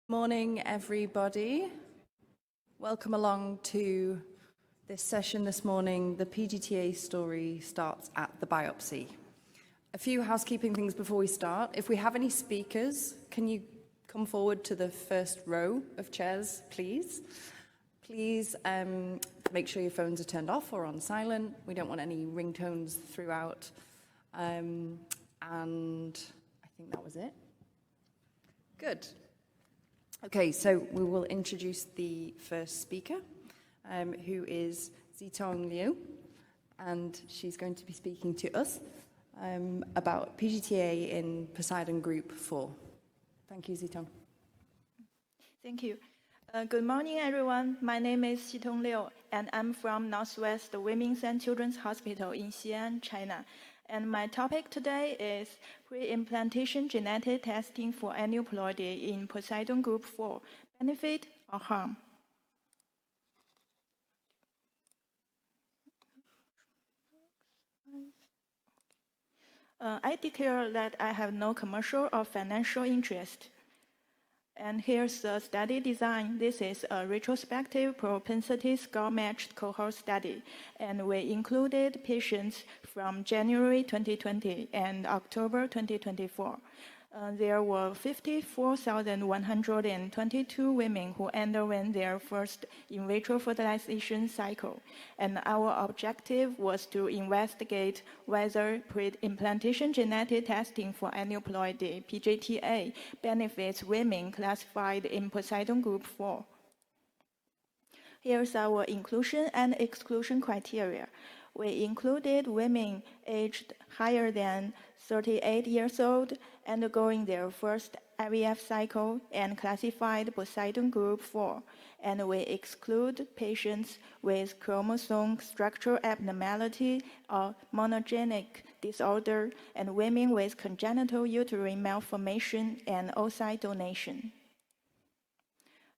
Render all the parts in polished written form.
Morning, everybody. Welcome along to this session this morning. The PGT A story starts at the biopsy. A few housekeeping things before we start. If we have any speakers, can you come forward to the first row of chairs, please? Please make sure your phones are turned off or on silent. We don't want any ringtones throughout. And I think that was it. Good. Okay, so we will introduce the first speaker, who is Zitong Liu, and she's going to be speaking to us about PGT A in Poseidon Group 4. Thank you, Zitong. Thank you. Good morning, everyone. My name is Zitong Liu, and I'm from Northwest Women's and Children's Hospital in Xi'an, China. And my topic today is pre-implantation genetic testing for aneuploidy in Poseidon Group 4, benefit or harm? I declare that I have no commercial or financial interest. And here's the study design. This is a retrospective propensity score-matched cohort study, and we included patients from January 2020 and October 2024. There were 54,122 women who underwent their first in vitro fertilization cycle, and our objective was to investigate whether pre-implantation genetic testing for aneuploidy PGT A benefits women classified in Poseidon Group 4. Here's our inclusion and exclusion criteria. We included women aged higher than 38 years old undergoing their first IVF cycle and classified Poseidon Group 4, and we exclude patients with chromosome structural abnormality or monogenic disorder and women with congenital uterine malformation and oocyte donation.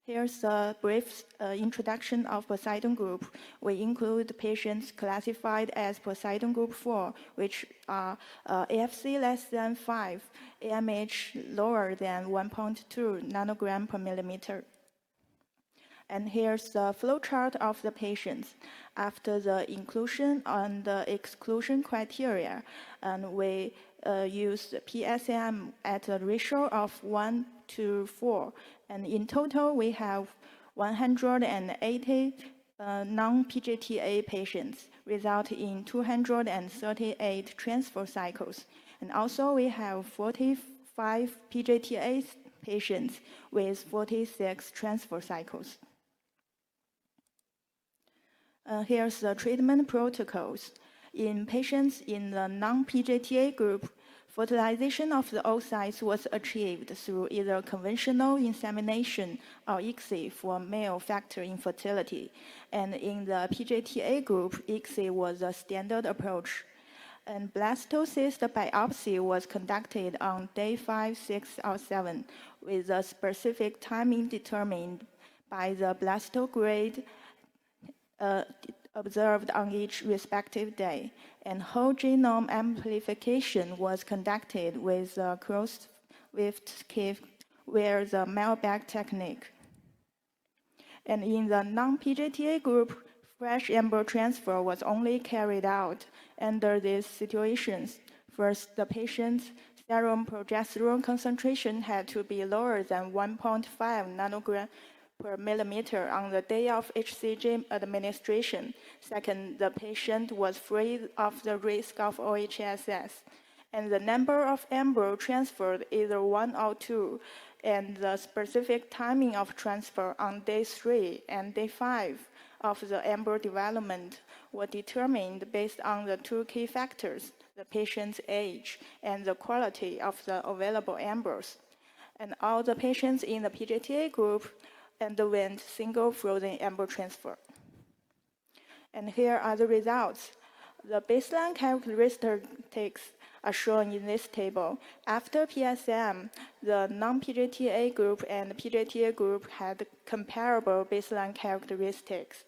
Here's a brief introduction of Poseidon Group. We include patients classified as Poseidon Group 4, which are AFC less than 5, AMH lower than 1.2 nanogram per millimeter. And here's the flowchart of the patients. After the inclusion and the exclusion criteria, and we use PSM at a ratio of 1 to 4. And in total, we have 180 non-PGT A patients, resulting in 238 transfer cycles. And also, we have 45 PGT A patients with 46 transfer cycles. Here's the treatment protocols. In patients in the non-PGT A group, fertilization of the oocytes was achieved through either conventional insemination or ESHRE for male factor infertility. And in the PGT A group, ESHRE was a standard approach. And blastocyst biopsy was conducted on day 5, 6, or 7, with a specific timing determined by the blastograde observed on each respective day, and whole genome amplification was conducted with the cross-Swift via the Malbec technique. And in the non-PGT A group, fresh embryo transfer was only carried out under these situations. First, the patient's serum progesterone concentration had to be lower than 1.5 nanogram per millimeter on the day of HCG administration. Second, the patient was free of the risk of OHSS. And the number of embryo transferred, either 1 or 2, and the specific timing of transfer on day 3 and day 5 of the embryo development were determined based on the 2 key factors, the patient's age and the quality of the available embryos. And all the patients in the PGT A group underwent single frozen embryo transfer. And here are the results. The baseline characteristics are shown in this table. After PSM, the non-PGT A group and the PGT A group had comparable baseline characteristics.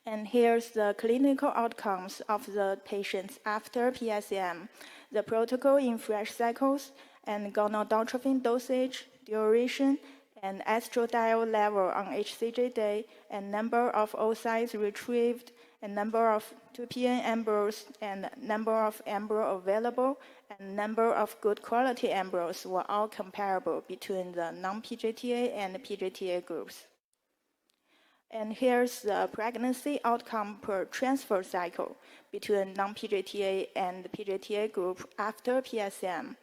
And here's the clinical outcomes of the patients after PSM. The protocol in fresh cycles and gonadotropin dosage, duration, and estradiol level on HCG day, and number of oocytes retrieved, and number of 2PN embryos, and number of embryo available, and number of good quality embryos were all comparable between the non-PGTA and the PGTA groups. And here's the pregnancy outcome per transfer cycle between non-PGTA and the PGTA group after PSM.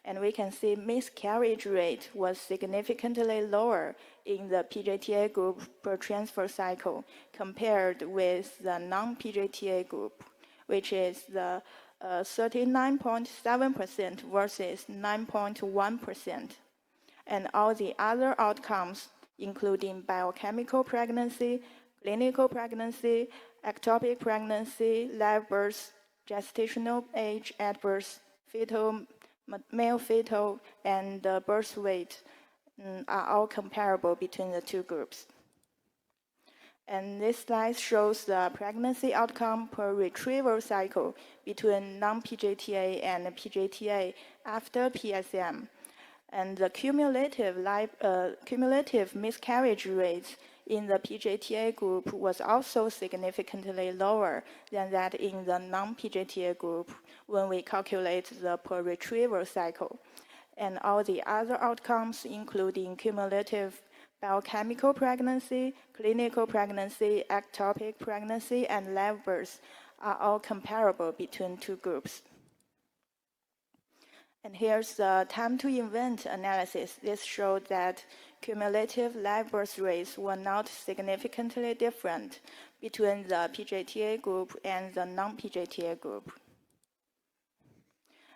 And we can see miscarriage rate was significantly lower in the PGTA group per transfer cycle compared with the non-PGTA group, which is the 39.7% versus 9.1%. And all the other outcomes, including biochemical pregnancy, clinical pregnancy, ectopic pregnancy, live birth, gestational age at birth, fetal, male fetal, and birth weight are all comparable between the two groups. And this slide shows the pregnancy outcome per retrieval cycle between non-PGTA and PGTA after PSM. And the cumulative miscarriage rates in the PGTA group was also significantly lower than that in the non-PGTA group when we calculate the per retrieval cycle. And all the other outcomes, including cumulative biochemical pregnancy, clinical pregnancy, ectopic pregnancy, and live birth, are all comparable between two groups. And here's the time to event analysis. This showed that cumulative live birth rates were not significantly different between the PGTA group and the non-PGTA group.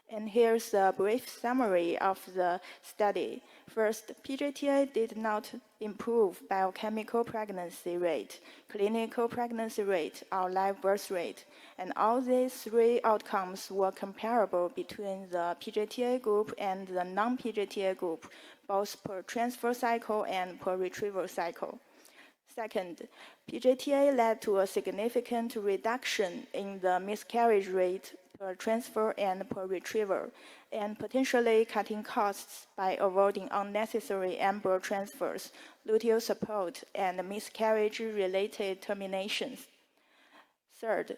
And here's a brief summary of the study. First, PGTA did not improve biochemical pregnancy rate, clinical pregnancy rate, or live birth rate. And all these three outcomes were comparable between the PGTA group and the non-PGTA group, both per transfer cycle and per retrieval cycle. Second, PGTA led to a significant reduction in the miscarriage rate per transfer and per retrieval, and potentially cutting costs by avoiding unnecessary embryo transfers, luteal support, and miscarriage-related terminations. Third,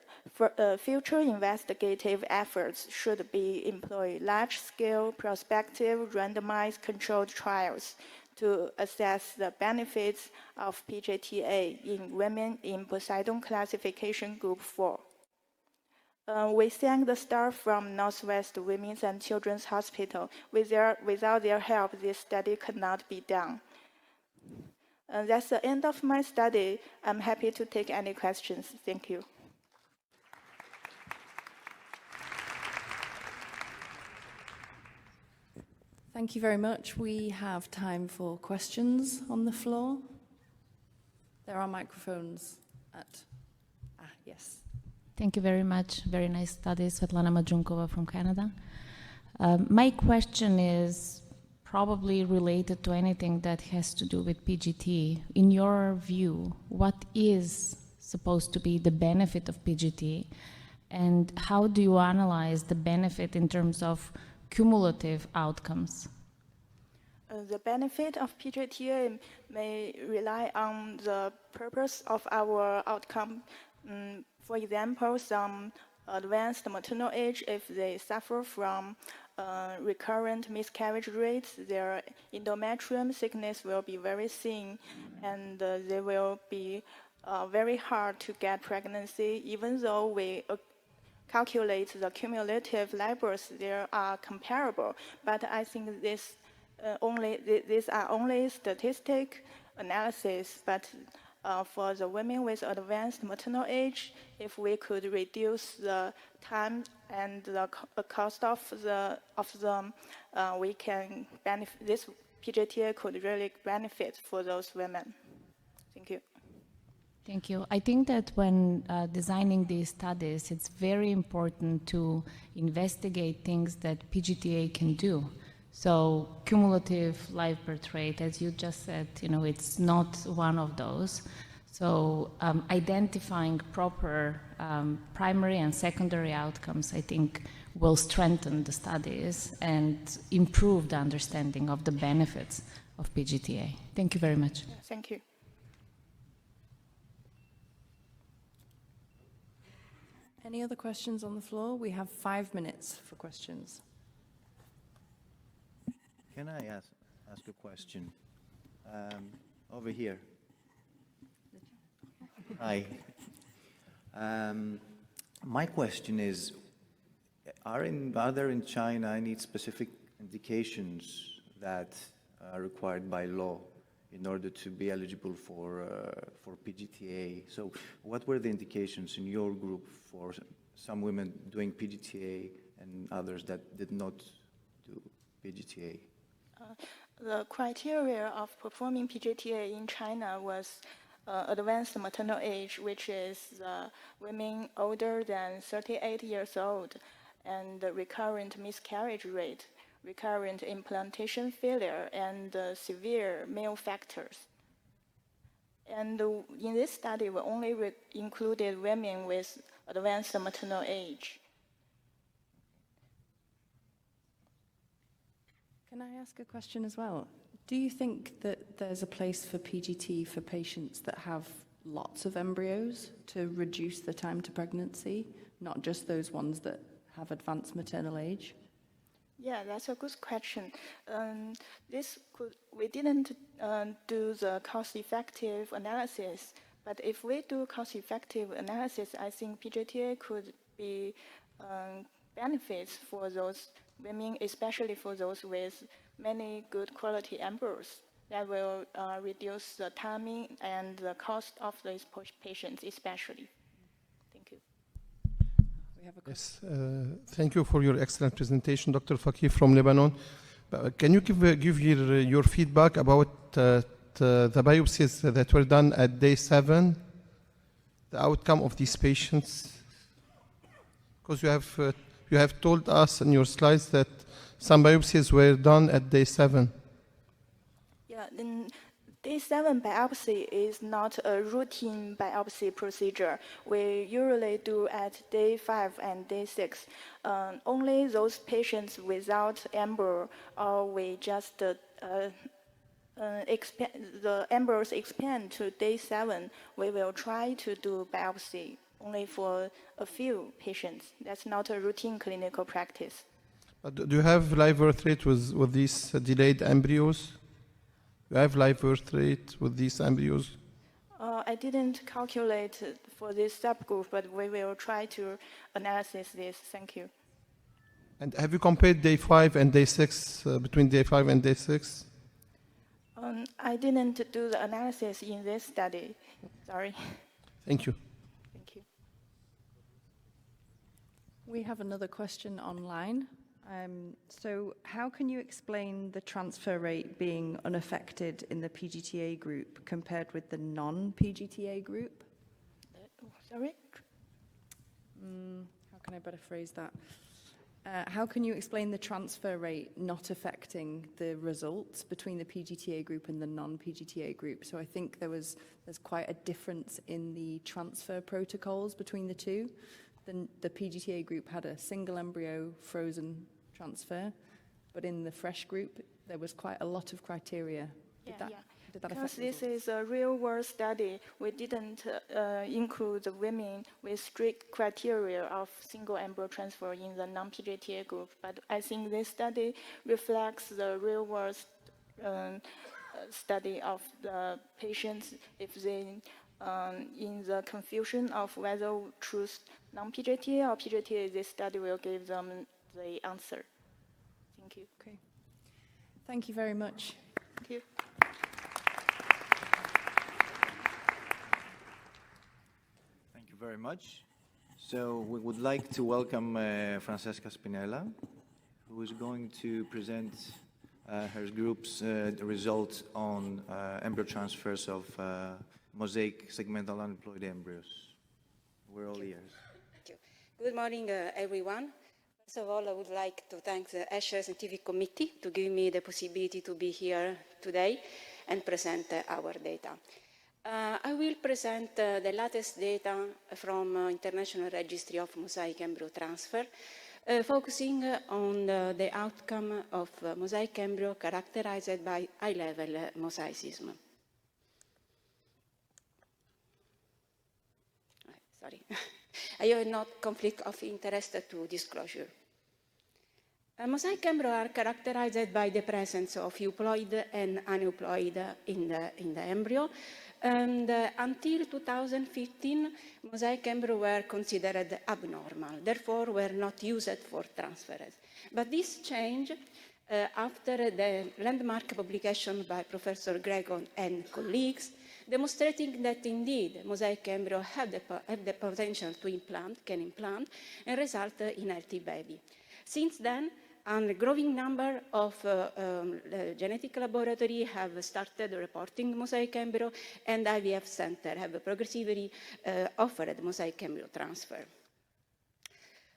future investigative efforts should employ large-scale, prospective, randomized controlled trials to assess the benefits of PGTA in women in Poseidon classification group 4. We thank the staff from Northwest Women's and Children's Hospital. Without their help, this study could not be done. That's the end of my study. I'm happy to take any questions. Thank you. Thank you very much. We have time for questions on the floor. There are microphones at, yes. Thank you very much. Very nice study. Svetlana Majunkova from Canada. My question is probably related to anything that has to do with PGT. In your view, what is supposed to be the benefit of PGT, and how do you analyze the benefit in terms of cumulative outcomes? The benefit of PGTA may rely on the purpose of our outcome. For example, some advanced maternal age, if they suffer from recurrent miscarriage rates, their endometrium thickness will be very thin, and they will be very hard to get pregnancy. Even though we calculate the cumulative live births, they are comparable. But I think these are only statistic analysis. But for the women with advanced maternal age, if we could reduce the time and the cost of them, we can benefit. This PGTA could really benefit for those women. Thank you. Thank you. I think that when designing these studies, it's very important to investigate things that PGTA can do. So cumulative live birth rate, as you just said, it's not one of those. So identifying proper primary and secondary outcomes, I think, will strengthen the studies and improve the understanding of the benefits of PGTA. Thank you very much. Thank you. Any other questions on the floor? We have 5 minutes for questions. Can I ask a question? Over here. Hi. My question is, are there in China any specific indications that are required by law in order to be eligible for PGTA? So what were the indications in your group for some women doing PGTA and others that did not do PGTA? The criteria of performing PGTA in China was advanced maternal age, which is women older than 38 years old, and the recurrent miscarriage rate, recurrent implantation failure, and severe male factors. And in this study, we only included women with advanced maternal age. Can I ask a question as well? Do you think that there's a place for PGT for patients that have lots of embryos to reduce the time to pregnancy, not just those ones that have advanced maternal age? Yeah, that's a good question. We didn't do the cost-effective analysis, but if we do cost-effective analysis, I think PGTA could be benefits for those women, especially for those with many good quality embryos. That will reduce the timing and the cost of these patients, especially. Thank you. We have a question. Yes, thank you for your excellent presentation, Dr. Fakir from Lebanon. Can you give your feedback about the biopsies that were done at day 7, the outcome of these patients? Because you have told us in your slides that some biopsies were done at day 7. Yeah, then day 7 biopsy is not a routine biopsy procedure. We usually do at day 5 and day 6. Only those patients without embryo, or we just the embryos expand to day 7, we will try to do biopsy only for a few patients. That's not a routine clinical practice. But do you have live birth rate with these delayed embryos? Do you have live birth rate with these embryos? I didn't calculate for this subgroup, but we will try to analyze this. Thank you. And have you compared day 5 and day 6, between day 5 and day 6? I didn't do the analysis in this study. Sorry. Thank you. Thank you. We have another question online. So how can you explain the transfer rate being unaffected in the PGTA group compared with the non-PGTA group? Sorry? How can I better phrase that? How can you explain the transfer rate not affecting the results between the PGTA group and the non-PGTA group? So I think there's quite a difference in the transfer protocols between the two. The PGTA group had a single embryo frozen transfer, but in the fresh group, there was quite a lot of criteria. Did that Because affect the this results? is a real-world study, we didn't include the women with strict criteria of single embryo transfer in the non-PGTA group. But I think this study reflects the real-world study of the patients. If they, in the confusion of whether choose non-PGTA or PGTA, this study will give them the answer. Thank you. Okay. Thank you very much. Thank you. Thank you very much. So we would like to welcome Francesca Spinella, who is going to present her group's results on embryo transfers of mosaic segmental unemployed embryos. We're all ears. Thank you. Good morning, everyone. First of all, I would like to thank the ESHRE Scientific Committee to give me the possibility to be here today and present our data. I will present the latest data from International Registry of Mosaic Embryo Transfer focusing on the outcome of mosaic embryo characterized by high-level mosaicism. Sorry, I have not conflict of interest to disclosure. Mosaic embryo are characterized by the presence of euploid and aneuploid in the embryo. And until 2015, mosaic embryo were considered abnormal, therefore were not used for transference. But this changed after the landmark publication by Professor Gregon and colleagues, demonstrating that indeed mosaic embryo have the potential to can implant, and result in healthy baby. Since then, a growing number of genetic laboratories have started reporting mosaic embryo, and IVF centers have progressively offered mosaic embryo transfer.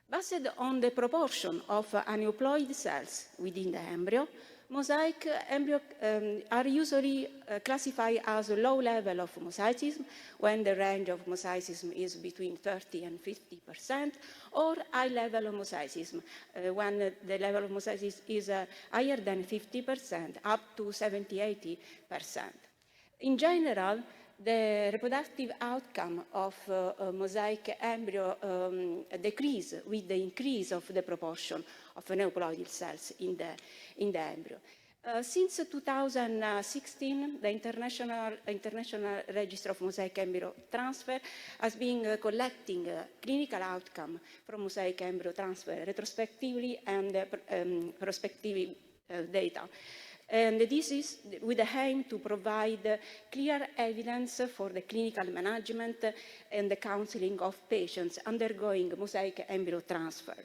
Based on the proportion of aneuploid cells within the embryo, mosaic embryo are usually classified as a low level of mosaicism, when the range of mosaicism is between 30 and 50%, or high level of mosaicism, when the level of mosaicism is higher than 50%, up to 70-80%. In general, the reproductive outcome of mosaic embryo decrease with the increase of the proportion of aneuploidal cells in the embryo. Since 2016, the International Register of Mosaic Embryo Transfer has been collecting clinical outcome from mosaic embryo transfer retrospectively and prospectively data. And this is with the aim to provide clear evidence for the clinical management and the counseling of patients undergoing mosaic embryo transfer.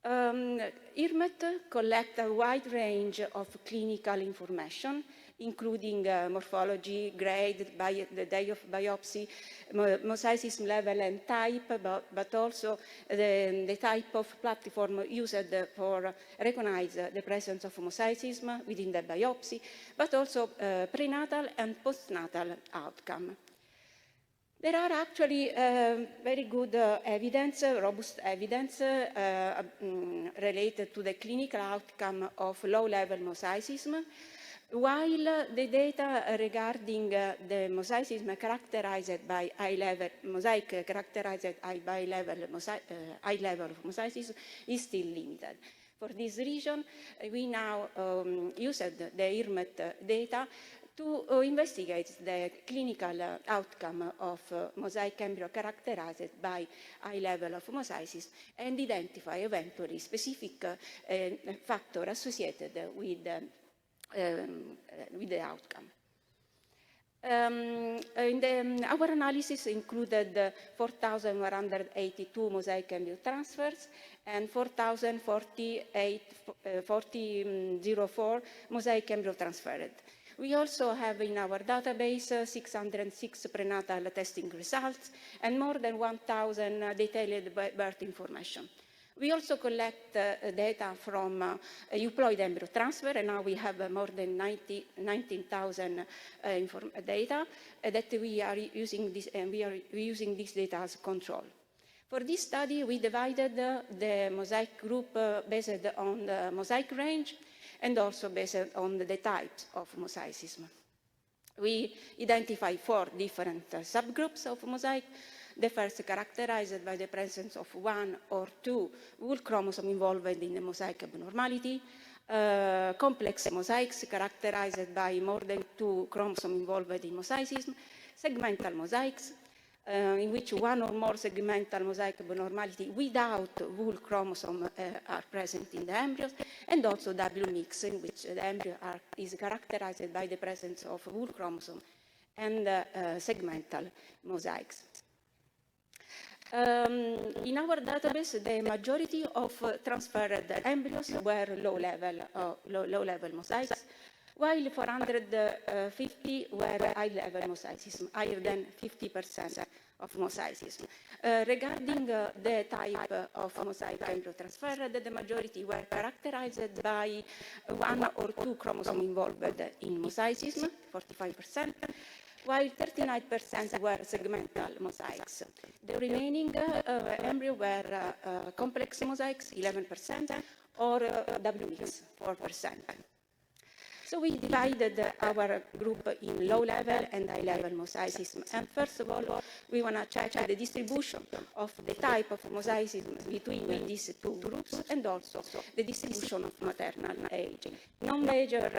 ESHRE collects a wide range of clinical information, including morphology, grade, the day of biopsy, mosaicism level and type, but also the type of platform used for recognize the presence of mosaicism within the biopsy, but also prenatal and postnatal outcome. There are actually very good evidence, robust evidence related to the clinical outcome of low-level mosaicism, while the data regarding the mosaicism characterized by high-level mosaic characterized by high level of mosaicism is still limited. For this reason, we now used the ESHRE data to investigate the clinical outcome of mosaic embryo characterized by high level of mosaicism and identify eventually specific factor associated with the outcome. Our analysis included 4,182 mosaic embryo transfers and 4,004 mosaic embryo transferred. We also have in our database 606 prenatal testing results and more than 1,000 detailed birth information. We also collect data from euploid embryo transfer, and now we have more than 19,000 data that we are using this, and we are using this data as control. For this study, we divided the mosaic group based on the mosaic range and also based on the types of mosaicism. We identify 4 different subgroups of mosaic. The first characterized by the presence of 1 or 2 wool chromosomes involved in the mosaic abnormality, complex mosaics characterized by more than 2 chromosomes involved in mosaicism, segmental mosaics, in which 1 or more segmental mosaic abnormality without wool chromosome are present in the embryos, and also double mix, in which the embryo is characterized by the presence of wool chromosome and segmental mosaics. In our database, the majority of transferred embryos were low-level mosaics, while 450 were high-level mosaicism, higher than 50% of mosaicism. Regarding the type of mosaic embryo transferred, the majority were characterized by 1 or 2 chromosomes involved in mosaicism, 45%, while 39% were segmental mosaics. The remaining embryo were complex mosaics, 11%, or WX, 4%. So we divided our group in low-level and high-level mosaicism. And first of all, we want to check the distribution of the type of mosaicism between these two groups and also the distribution of maternal age. No major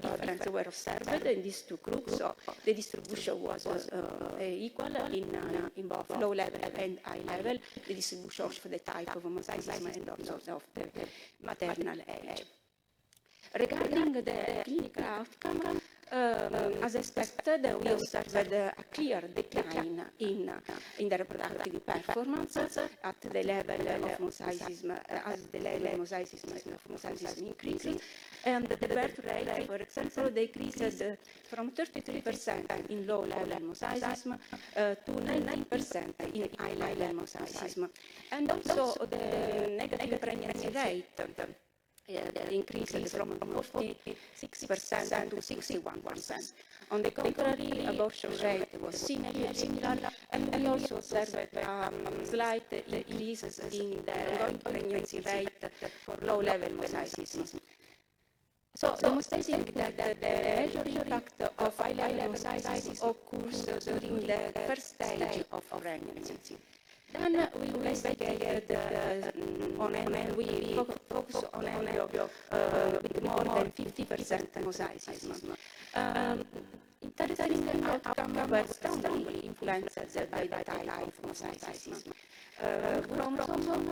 difference were observed in these two groups, so the distribution was equal in both low-level and high-level, the distribution of the type of mosaicism and also of the maternal age. Regarding the clinical outcome, as expected, we observed a clear decline in the reproductive performance at the level of mosaicism, as the level of mosaicism increases, and the birth rate, for example, decreases from 33% in low-level mosaicism to 19% in high-level mosaicism. And also the negative pregnancy rate increased from 46% to 61%. On the contrary, abortion rate was similar, and we also observed slight increases in the ongoing pregnancy rate for low-level mosaicism. So demonstrating that the major impact of high-level mosaicism occurs during the first stage of pregnancy. Then we investigated on embryo, we focus on embryo with more than 50% mosaicism. Interesting outcome were strongly influenced by the type of mosaicism. Chromosome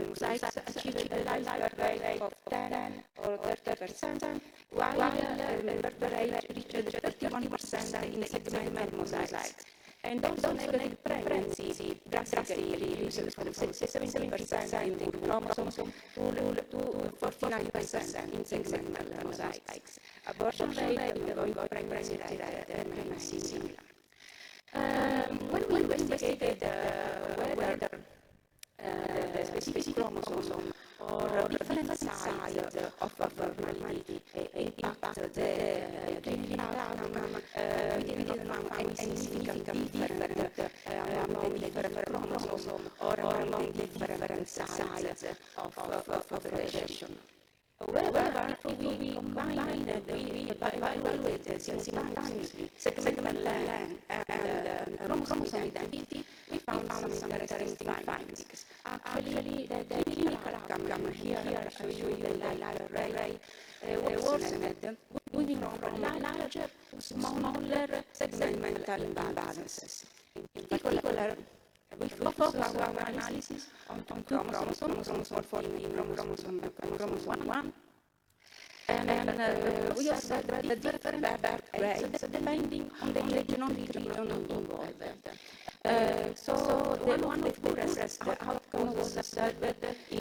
mosaics achieved a birth rate of 10 or 30%, while birth rate reached 31% in segmental mosaics. And also negative pregnancy drastically reduced from 70% in the chromosomes to 49% in segmental mosaics. Abortion rate and ongoing pregnancy rate remain similar. When we investigated whether the specific chromosome or different size of abnormality impact the clinical outcome, we did not find any significant difference among different chromosomes or among different sizes of the patient. However, if we combined, we evaluated simultaneously segment length and chromosome identity, we found some interesting findings. Actually, the clinical outcome here I show you the light array worsened, moving from larger to smaller segmental imbalances. In particular, we focus our analysis on chromosomes 14 chromosome 1, and we observed the different birth rates depending on the genomic region involved. So the one of the poorest outcome was observed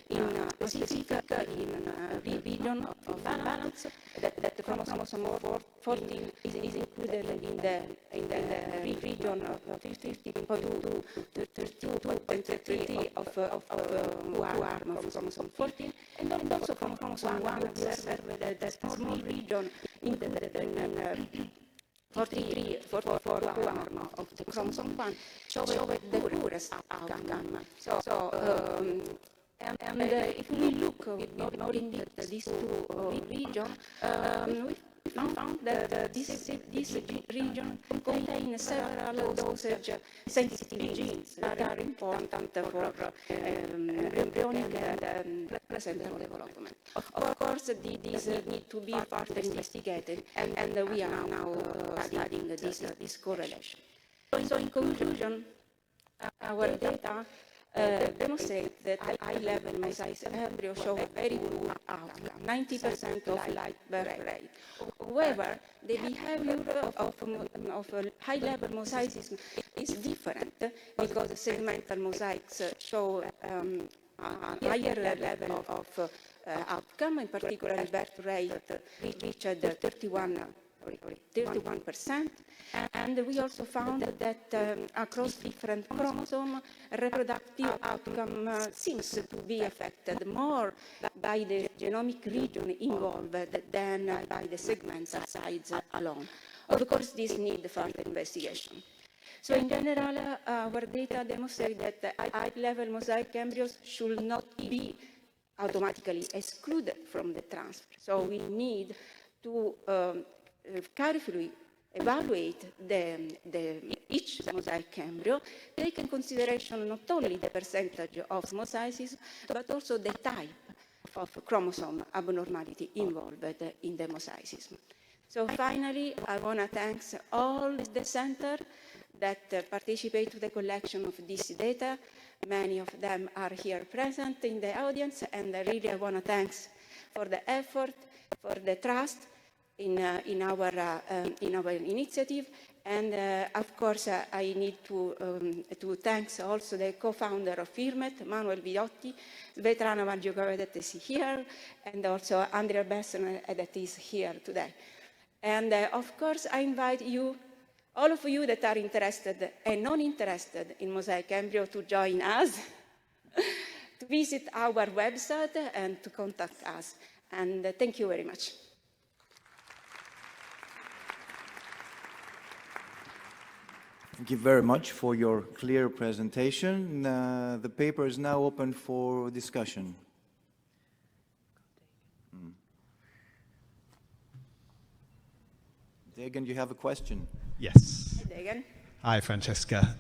in Pacific, in region of balance, that chromosome 14 is included in the region of 52 to 32 of arm of chromosome 14, and also from chromosome 1 observed that small region in the 44 arm of the chromosome 1 showed the poorest outcome. And if we look with more in depth these two regions, we found that this region contains several dosage-sensitive genes that are important for embryonic and placental development. Of course, these need to be further investigated, and we are now studying this correlation. So in conclusion, our data demonstrate that high-level mosaic embryo show a very poor outcome, 90% of light birth rate. However, the behavior of high-level mosaicism is different because segmental mosaics show a higher level of outcome, in particular birth rate reached 31%, and we also found that across different chromosomes, reproductive outcome seems to be affected more by the genomic region involved than by the segmental size alone. Of course, this needs further investigation. So in general, our data demonstrate that high-level mosaic embryos should not be automatically excluded from the transfer. So we need to carefully evaluate each mosaic embryo, take in consideration not only the percentage of mosaicism, but also the type of chromosome abnormality involved in the mosaicism. So finally, I want to thank all the centers that participate to the collection of this data. Many of them are here present in the audience, and I really want to thank for the effort, for the trust in our initiative. And of course, I need to thank also the co-founder of IRMET, Manuel Vidotti, Svetlana Valjugova that is here, and also Andrea Besson that is here today. And of course, I invite you, all of you that are interested and not interested in mosaic embryo, to join us, to visit our website and to contact us. And thank you very much. Thank you very much for your clear presentation. The paper is now open for discussion. Dagan, you have a question? Yes. Hey, Dagan. Hi, Francesca.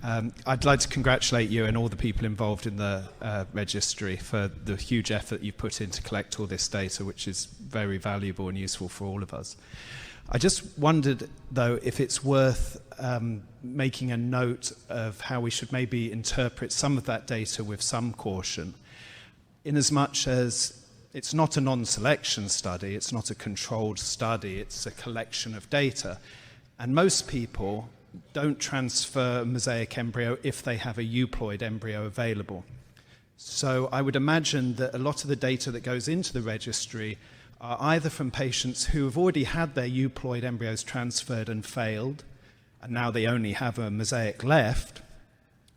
I'd like to congratulate you and all the people involved in the registry for the huge effort you've put in to collect all this data, which is very valuable and useful for all of us. I just wondered, though, if it's worth making a note of how we should maybe interpret some of that data with some caution, inasmuch as it's not a non-selection study, it's not a controlled study, it's a collection of data. And most people don't transfer a mosaic embryo if they have a euploid embryo available. So I would imagine that a lot of the data that goes into the registry are either from patients who have already had their euploid embryos transferred and failed, and now they only have a mosaic left,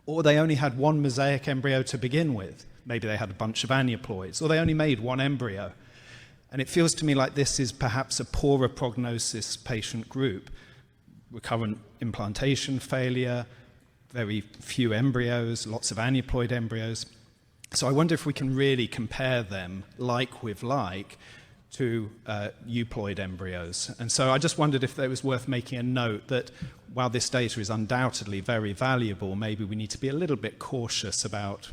or they only had one mosaic embryo to begin with. Maybe they had a bunch of aneuploids, or they only made one embryo. And it feels to me like this is perhaps a poorer prognosis patient group. Recurrent implantation failure, very few embryos, lots of aneuploid embryos. So I wonder if we can really compare them like with like to euploid embryos. And so I just wondered if it was worth making a note that while this data is undoubtedly very valuable, maybe we need to be a little bit cautious about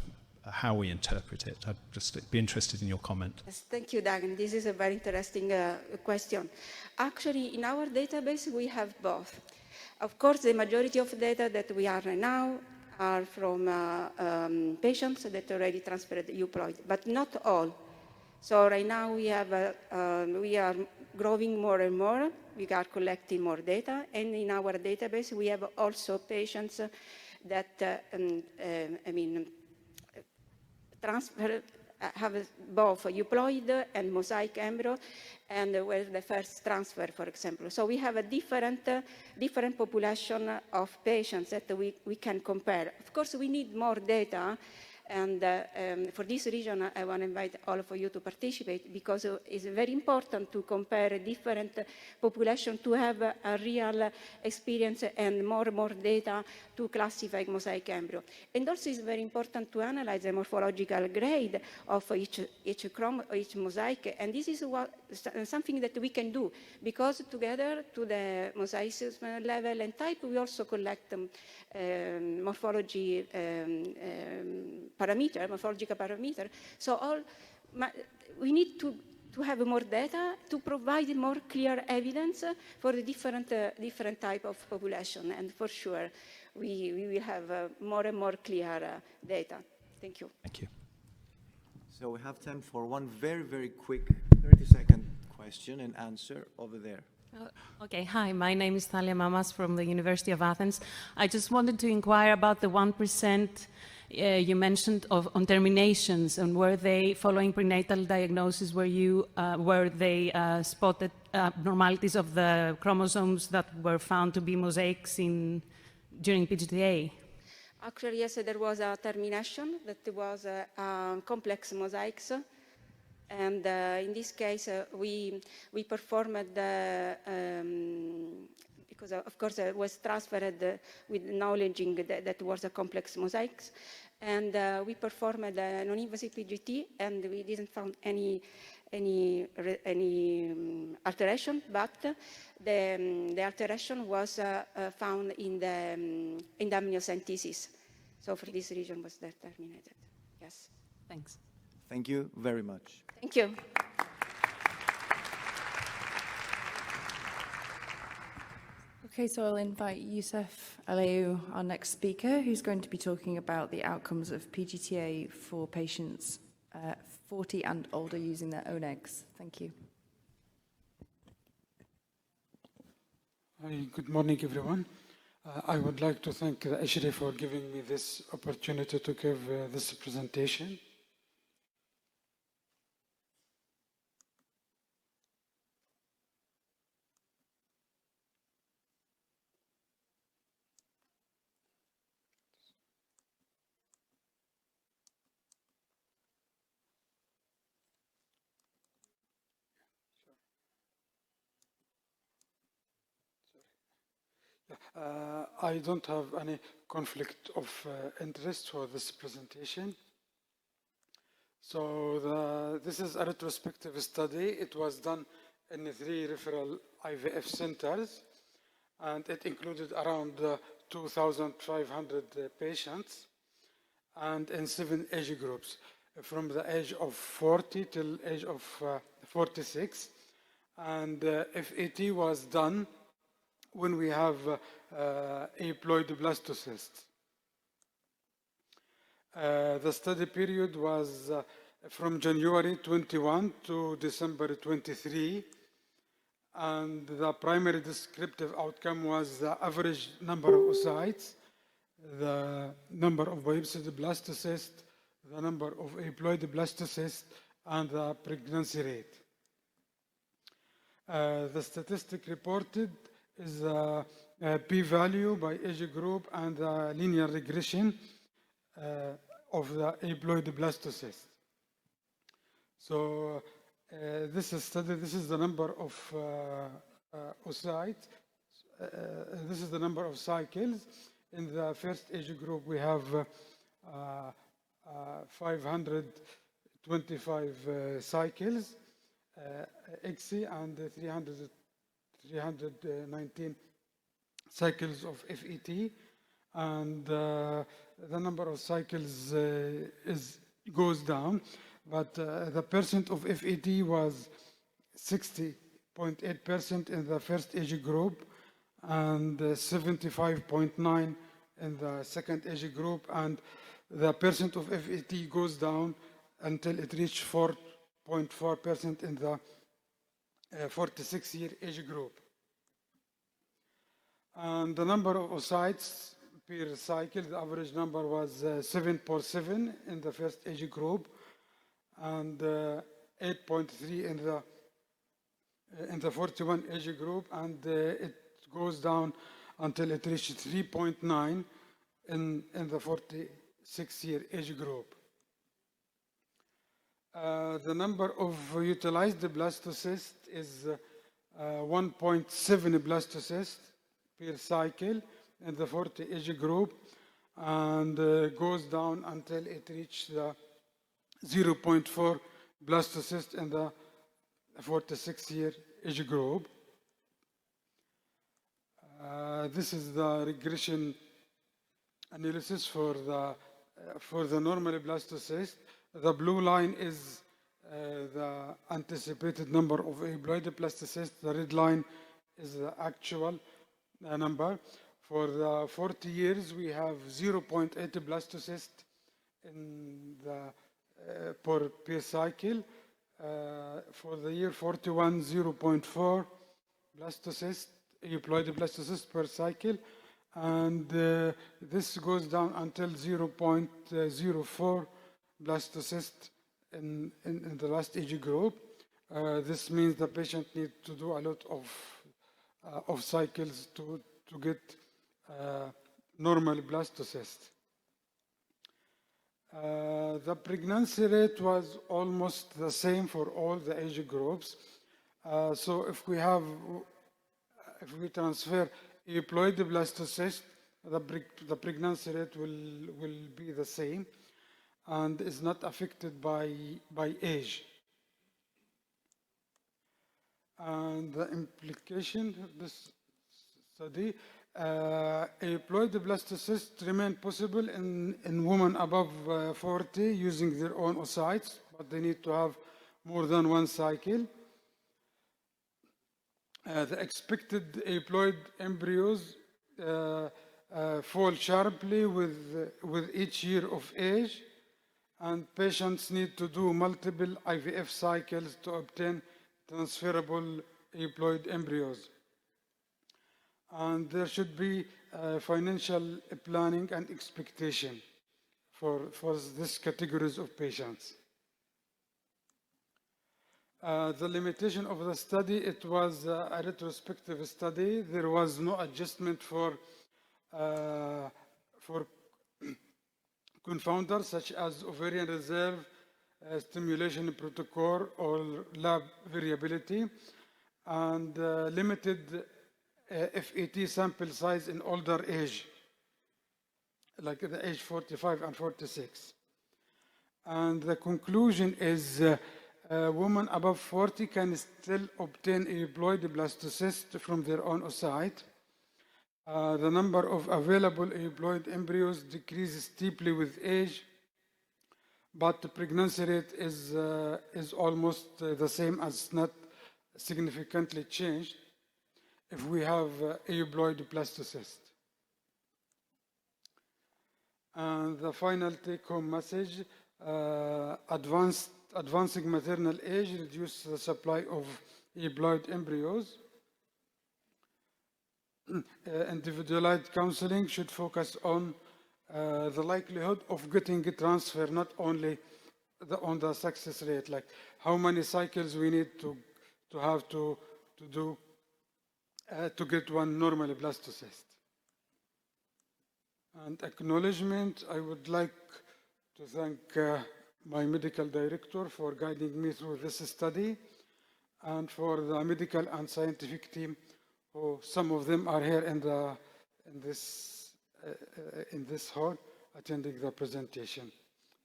how we interpret it. I'd just be interested in your comment. Yes, thank you, Dagan. This is a very interesting question. Actually, in our database, we have both. Of course, the majority of data that we have right now are from patients that already transferred euploid, but not all. So right now we are growing more and more. We are collecting more data, and in our database we have also patients that have both euploid and mosaic embryo, and were the first transfer, for example. So we have a different population of patients that we can compare. Of course, we need more data. And for this reason, I want to invite all of you to participate, because it's very important to compare different populations to have a real experience and more data to classify mosaic embryo. And also it's very important to analyze the morphological grade of each mosaic. And this is something that we can do, because together to the mosaicism level and type, we also collect morphological parameter. So we need to have more data to provide more clear evidence for the different type of population. And for sure, we will have more and more clear data. Thank you. Thank you. So we have time for one very, very quick 30-second question and answer over there. Okay, hi, my name is Thalia Mamas from the University of Athens. I just wanted to inquire about the 1% you mentioned on terminations, and were they following prenatal diagnosis, were they spotted abnormalities of the chromosomes that were found to be mosaics during PGT A? Actually, yes, there was a termination that was complex mosaics. And in this case, we performed because of course it was transferred with knowledge that was a complex mosaics. And we performed a non-invasive PGT, and we didn't find any alteration, but the alteration was found in the amniocentesis. So for this region was determined. Yes. Thanks. Thank you very much. Thank you. Okay, so I'll invite Youssef Aleu, our next speaker, who's going to be talking about the outcomes of PGTA for patients 40 and older using their own eggs. Thank you. Hi, good morning, everyone. I would like to thank the ESHRE for giving me this opportunity to give this presentation. I don't have any conflict of interest for this presentation. So this is a retrospective study. It was done in 3 referral IVF centers, and it included around 2,500 patients, and in 7 age groups, from the age of 40 till age of 46. And FAT was done when we have aploid blastocysts. The study period was from January 21 to December 23, and the primary descriptive outcome was the average number of oocytes, the number of biopsied blastocysts, the number of aploid blastocysts, and the pregnancy rate. The statistic reported is a p-value by age group and a linear regression of the aploid blastocyst. So this is the number of oocytes. This is the number of cycles. In the first age group, we have 525 cycles, EXI, and 319 cycles of FET, and the number of cycles goes down, but the percent of FET was 60.8% in the first age group and 75.9% in the second age group, and the percent of FET goes down until it reached 4.4% in the 46-year age group. And the number of oocytes per cycle, the average number was 7.7 in the first age group and 8.3 in the 41 age group, and it goes down until it reached 3.9 in the 46-year age group. The number of utilized blastocysts is 1.7 blastocysts per cycle in the 40 age group, and goes down until it reaches the 0.4 blastocysts in the 46-year age group. This is the regression analysis for the normal blastocyst. The blue line is the anticipated number of aploid blastocysts. The red line is the actual number. For the 40 years, we have 0.8 blastocysts in the per cycle. For the year 41, 0.4 blastocysts, aploid blastocysts per cycle, and this goes down until 0.04 blastocysts in the last age group. This means the patient needs to do a lot of cycles to get normal blastocysts. The pregnancy rate was almost the same for all the age groups. So if we transfer euploid blastocyst, the pregnancy rate will be the same and is not affected by age. And the implication of this study, euploid blastocysts remain possible in women above 40 using their own oocytes, but they need to have more than one cycle. The expected euploid embryos fall sharply with each year of age, and patients need to do multiple IVF cycles to obtain transferable euploid embryos. And there should be financial planning and expectation for these categories of patients. The limitation of the study, it was a retrospective study. There was no adjustment for confounders such as ovarian reserve, stimulation protocol, or lab variability, and limited FET sample size in older age, like the age 45 and 46. And the conclusion is women above 40 can still obtain euploid blastocyst from their own oocyte. The number of available euploid embryos decreases steeply with age, but the pregnancy rate is almost the same, as not significantly changed if we have euploid blastocyst. And the final take-home message, advancing maternal age reduces the supply of euploid embryos. Individualized counseling should focus on the likelihood of getting a transfer, not only on the success rate, like how many cycles we need to have to do to get one normal blastocyst. And acknowledgement, I would like to thank my medical director for guiding me through this study, and for the medical and scientific team, who some of them are here in this hall attending the presentation.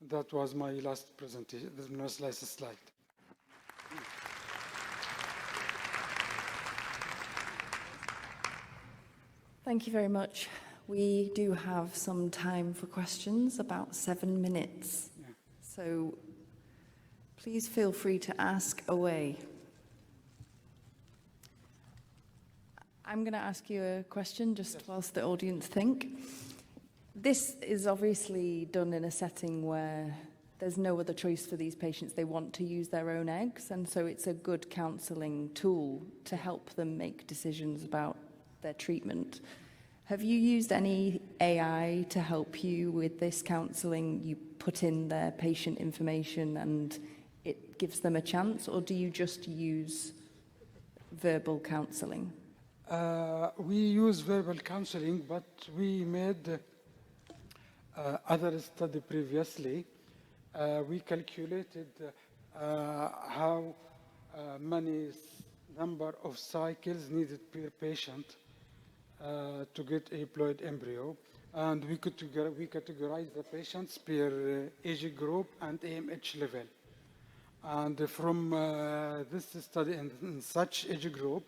That was my last presentation, my last slide. Thank you very much. We do have some time for questions, about 7 minutes. Yeah. So please feel free to ask away. I'm going to ask you a question just whilst the audience think. This is obviously done in a setting where there's no other choice for these patients. They want to use their own eggs, and so it's a good counselling tool to help them make decisions about their treatment. Have you used any AI to help you with this counselling? You put in their patient information and it gives them a chance, or do you just use verbal counselling? We use verbal counseling, but we made other study previously. We calculated how many number of cycles needed per patient to get a euploid embryo, and we categorize the patients per age group and AMH level. And from this study in such age group,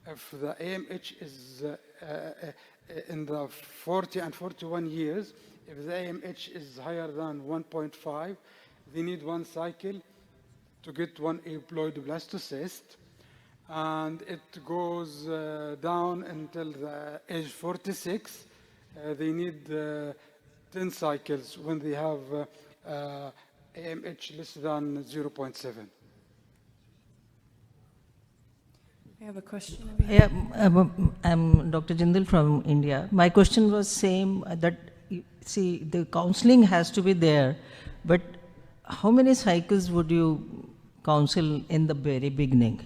if the AMH is in the 40 and 41 years, if the AMH is higher than 1.5, they need one cycle to get one euploid blastocyst. And it goes down until the age 46. They need 10 cycles when they have AMH less than 0.7. I have a question. Yeah, I'm Dr. Jindal from India. My question was same, that, see, the counseling has to be there, but how many cycles would you counsel in the very beginning?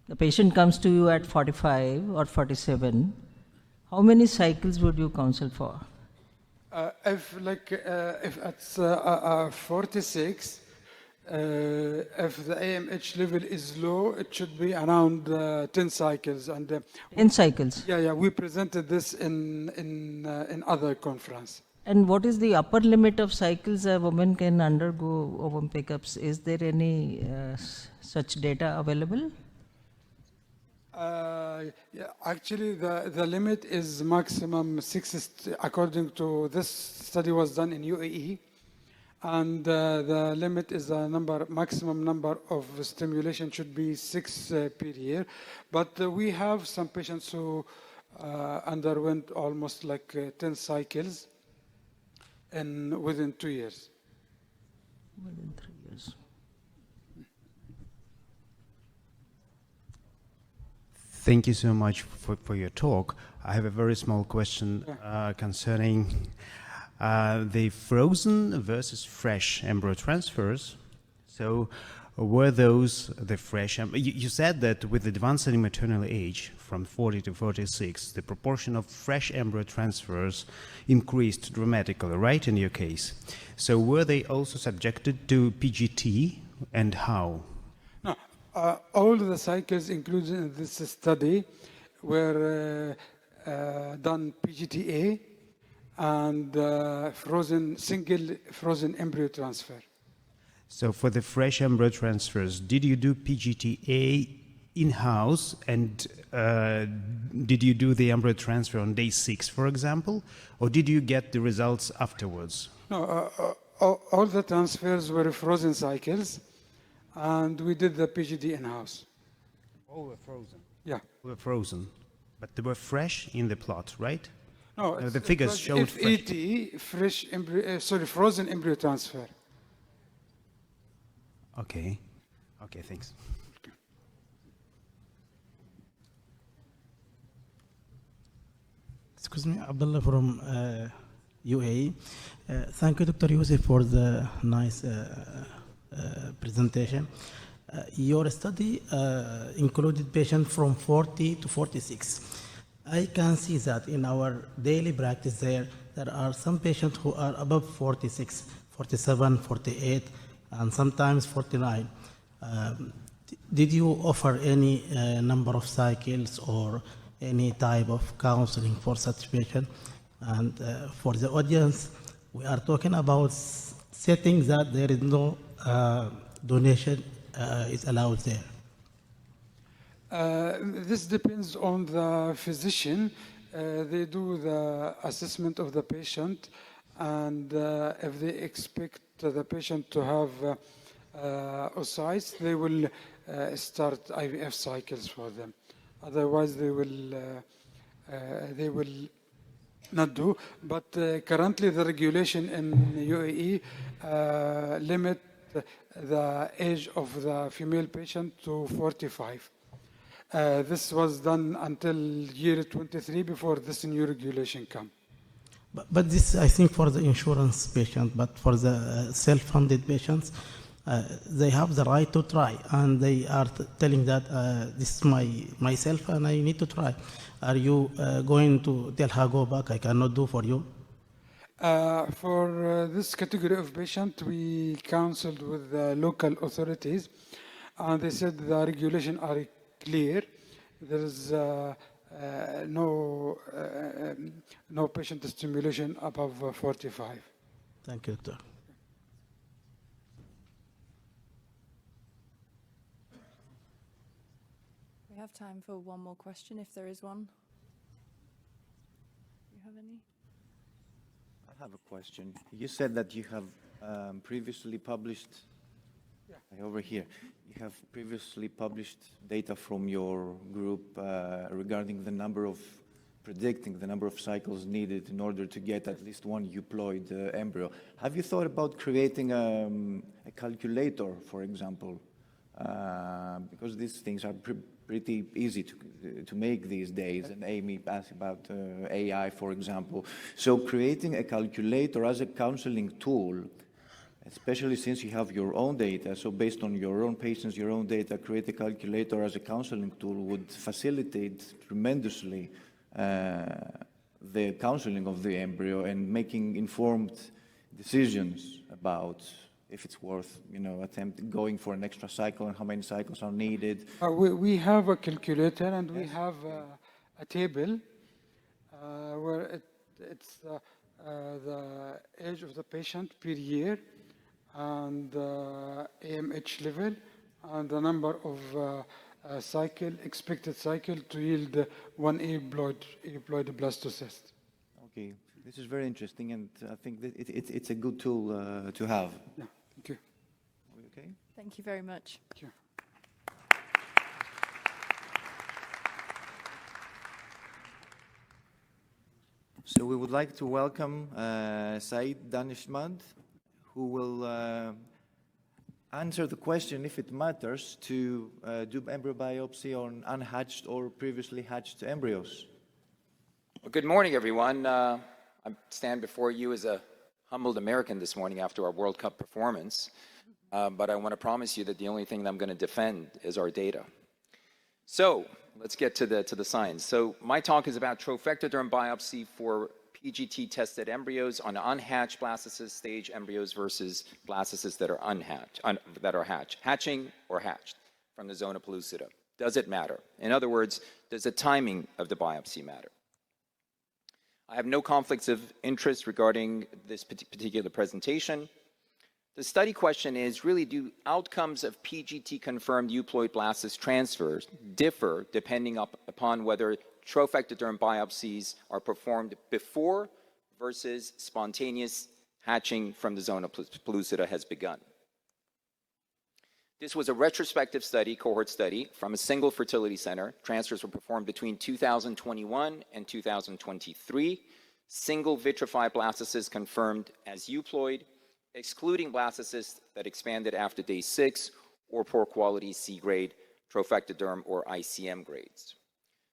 The patient comes to you at 45 or 47. How many cycles would you counsel for? If it's 46, If the AMH level is low, it should be around 10 cycles. And 10 cycles. yeah, we presented this in other conference. And what is the upper limit of cycles a woman can undergo ovum pickups? Is there any such data available? Yeah, actually, the limit is maximum 6, according to this study was done in UAE. And the limit is the maximum number of stimulation should be 6 per year. But we have some patients who underwent almost like 10 cycles within 2 years. Within 3 years. Thank you so much for your talk. I have a very small question concerning the frozen versus fresh embryo transfers. So were those the fresh? You said that with advancing maternal age from 40 to 46, the proportion of fresh embryo transfers increased dramatically, right, in your case? So were they also subjected to PGT, and how? No, all the cycles included in this study were done PGT A and single frozen embryo transfer. So for the fresh embryo transfers, did you do PGT A in-house, and did you do the embryo transfer on day 6, for example, or did you get the results afterwards? No, all the transfers were frozen cycles, and we did the PGT in-house. All were frozen? Yeah. Were frozen, but they were fresh in the plot, right? No, the figures showed fresh embryo, frozen embryo transfer. Okay. Okay, thanks. Excuse me, Abdullah from UAE. Thank you, Dr. Yusuf, for the nice presentation. Your study included patients from 40 to 46. I can see that in our daily practice there are some patients who are above 46, 47, 48, and sometimes 49. Did you offer any number of cycles or any type of counseling for such patients? And for the audience, we are talking about settings that there is no donation is allowed there. This depends on the physician. They do the assessment of the patient, and if they expect the patient to have oocytes, they will start IVF cycles for them. Otherwise, they will not do. But currently, the regulation in UAE limit the age of the female patient to 45. This was done until year 23 before this new regulation came. But this, I think, for the insurance patient, but for the self-funded patients, they have the right to try, and they are telling that this is myself and I need to try. Are you going to tell her, go back, I cannot do for you? For this category of patient, we counseled with the local authorities, and they said the regulations are clear. There is no patient stimulation above 45. Thank you, doctor. We have time for one more question, if there is one. Do you have any? I have a question. You said that you have previously published, over here, you have previously published data from your group regarding predicting the number of cycles needed in order to get at least one euploid embryo. Have you thought about creating a calculator, for example? Because these things are pretty easy to make these days, and Amy asked about AI, for example. So creating a calculator as a counseling tool, especially since you have your own data, so based on your own patients, your own data, create a calculator as a counseling tool would facilitate tremendously the counseling of the embryo and making informed decisions about if it's worth, going for an extra cycle and how many cycles are needed? We have a calculator and we have a table where it's the age of the patient per year and AMH level and the number of expected cycle to yield one aplaid blastocyst. Okay, this is very interesting, and I think that it's a good tool to have. Yeah, thank you. Are we okay? Thank you very much. Thank you. So we would like to welcome Saeed Danishmand, who will answer the question if it matters to do embryo biopsy on unhatched or previously hatched embryos. Well, good morning, everyone. I stand before you as a humbled American this morning after our World Cup performance, but I want to promise you that the only thing that I'm going to defend is our data. So let's get to the science. So my talk is about trophectoderm biopsy for PGT-tested embryos on unhatched blastocyst stage embryos versus blastocysts that are unhatched, hatching or hatched from the zona pellucida. Does it matter? In other words, does the timing of the biopsy matter? I have no conflicts of interest regarding this particular presentation. The study question is really, do outcomes of PGT-confirmed euploid blastocyst transfers differ depending upon whether trophectoderm biopsies are performed before versus spontaneous hatching from the zona pellucida has begun? This was a retrospective study, cohort study, from a single fertility center. Transfers were performed between 2021 and 2023. Single vitrified blastocysts confirmed as euploid, excluding blastocysts that expanded after day 6 or poor quality C-grade trophectoderm or ICM grades.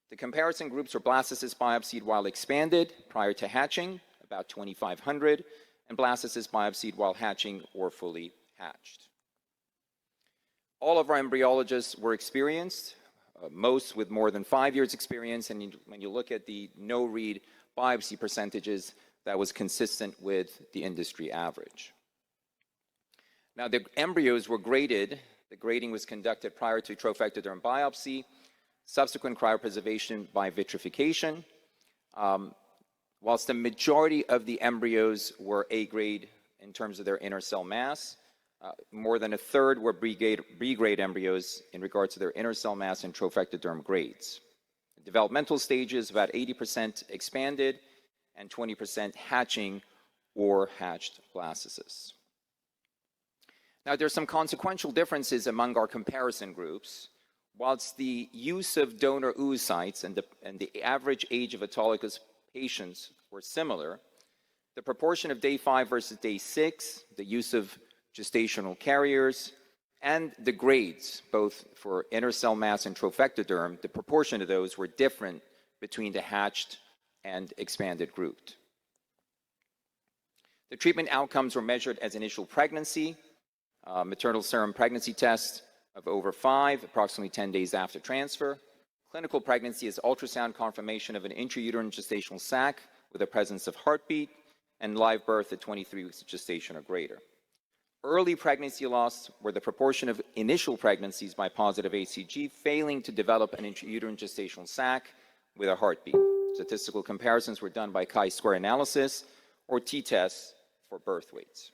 The comparison groups were blastocysts biopsied while expanded prior to hatching, about 2,500, and blastocysts biopsied while hatching or fully hatched. All of our embryologists were experienced, most with more than 5 years experience, and when you look at the no-read biopsy percentages, that was consistent with the industry average. Now, the embryos were graded. The grading was conducted prior to trophectoderm biopsy, subsequent cryopreservation by vitrification. Whilst the majority of the embryos were A grade in terms of their inner cell mass, more than a third were B grade embryos in regards to their inner cell mass and trophectoderm grades. The developmental stages, about 80% expanded and 20% hatching or hatched blastocysts. Now, there's some consequential differences among our comparison groups. Whilst the use of donor oocytes and the average age of autologous patients were similar, the proportion of day 5 versus day 6, the use of gestational carriers, and the grades, both for inner cell mass and trophectoderm, the proportion of those were different between the hatched and expanded groups. The treatment outcomes were measured as initial pregnancy, maternal serum pregnancy test of over 5, approximately 10 days after transfer. Clinical pregnancy is ultrasound confirmation of an intrauterine gestational sac with the presence of heartbeat, and live birth at 23 weeks of gestation or greater. Early pregnancy loss were the proportion of initial pregnancies by positive HCG failing to develop an intrauterine gestational sac with a heartbeat. Statistical comparisons were done by chi-square analysis or t-tests for birth weights.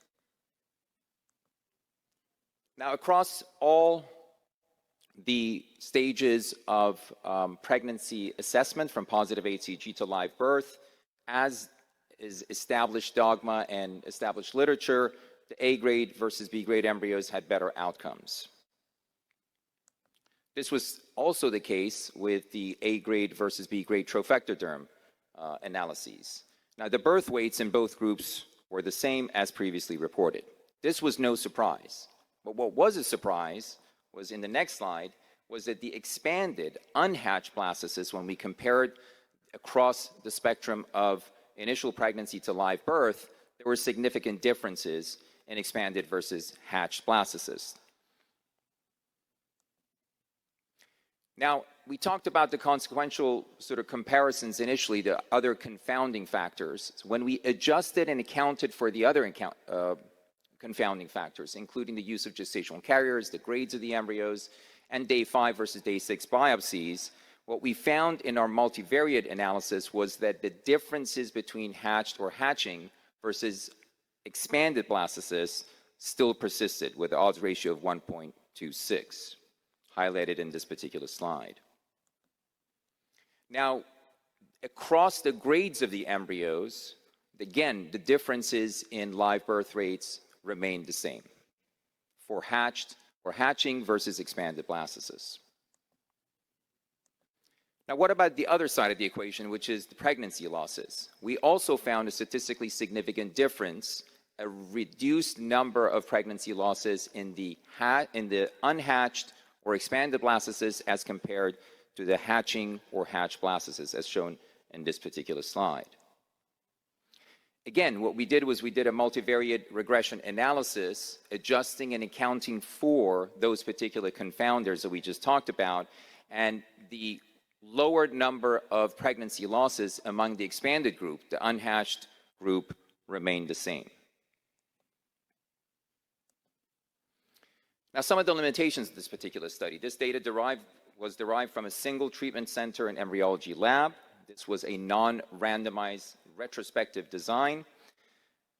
Now, across all the stages of pregnancy assessment, from positive HCG to live birth, as is established dogma and established literature, the A grade versus B grade embryos had better outcomes. This was also the case with the A grade versus B grade trophectoderm analyses. Now, the birth weights in both groups were the same as previously reported. This was no surprise. But what was a surprise was, in the next slide, was that the expanded unhatched blastocysts, when we compared across the spectrum of initial pregnancy to live birth, there were significant differences in expanded versus hatched blastocysts. Now, we talked about the consequential sort of comparisons initially, the other confounding factors. When we adjusted and accounted for the other confounding factors, including the use of gestational carriers, the grades of the embryos, and day 5 versus day 6 biopsies, what we found in our multivariate analysis was that the differences between hatched or hatching versus expanded blastocysts still persisted with an odds ratio of 1.26, highlighted in this particular slide. Now, across the grades of the embryos, again, the differences in live birth rates remain the same for hatched or hatching versus expanded blastocysts. Now, what about the other side of the equation, which is the pregnancy losses? We also found a statistically significant difference, a reduced number of pregnancy losses in the unhatched or expanded blastocysts as compared to the hatching or hatched blastocysts, as shown in this particular slide. Again, what we did was we did a multivariate regression analysis, adjusting and accounting for those particular confounders that we just talked about, and the lower number of pregnancy losses among the expanded group, the unhatched group, remained the same. Now, some of the limitations of this particular study. This data was derived from a single treatment center and embryology lab. This was a non-randomized retrospective design.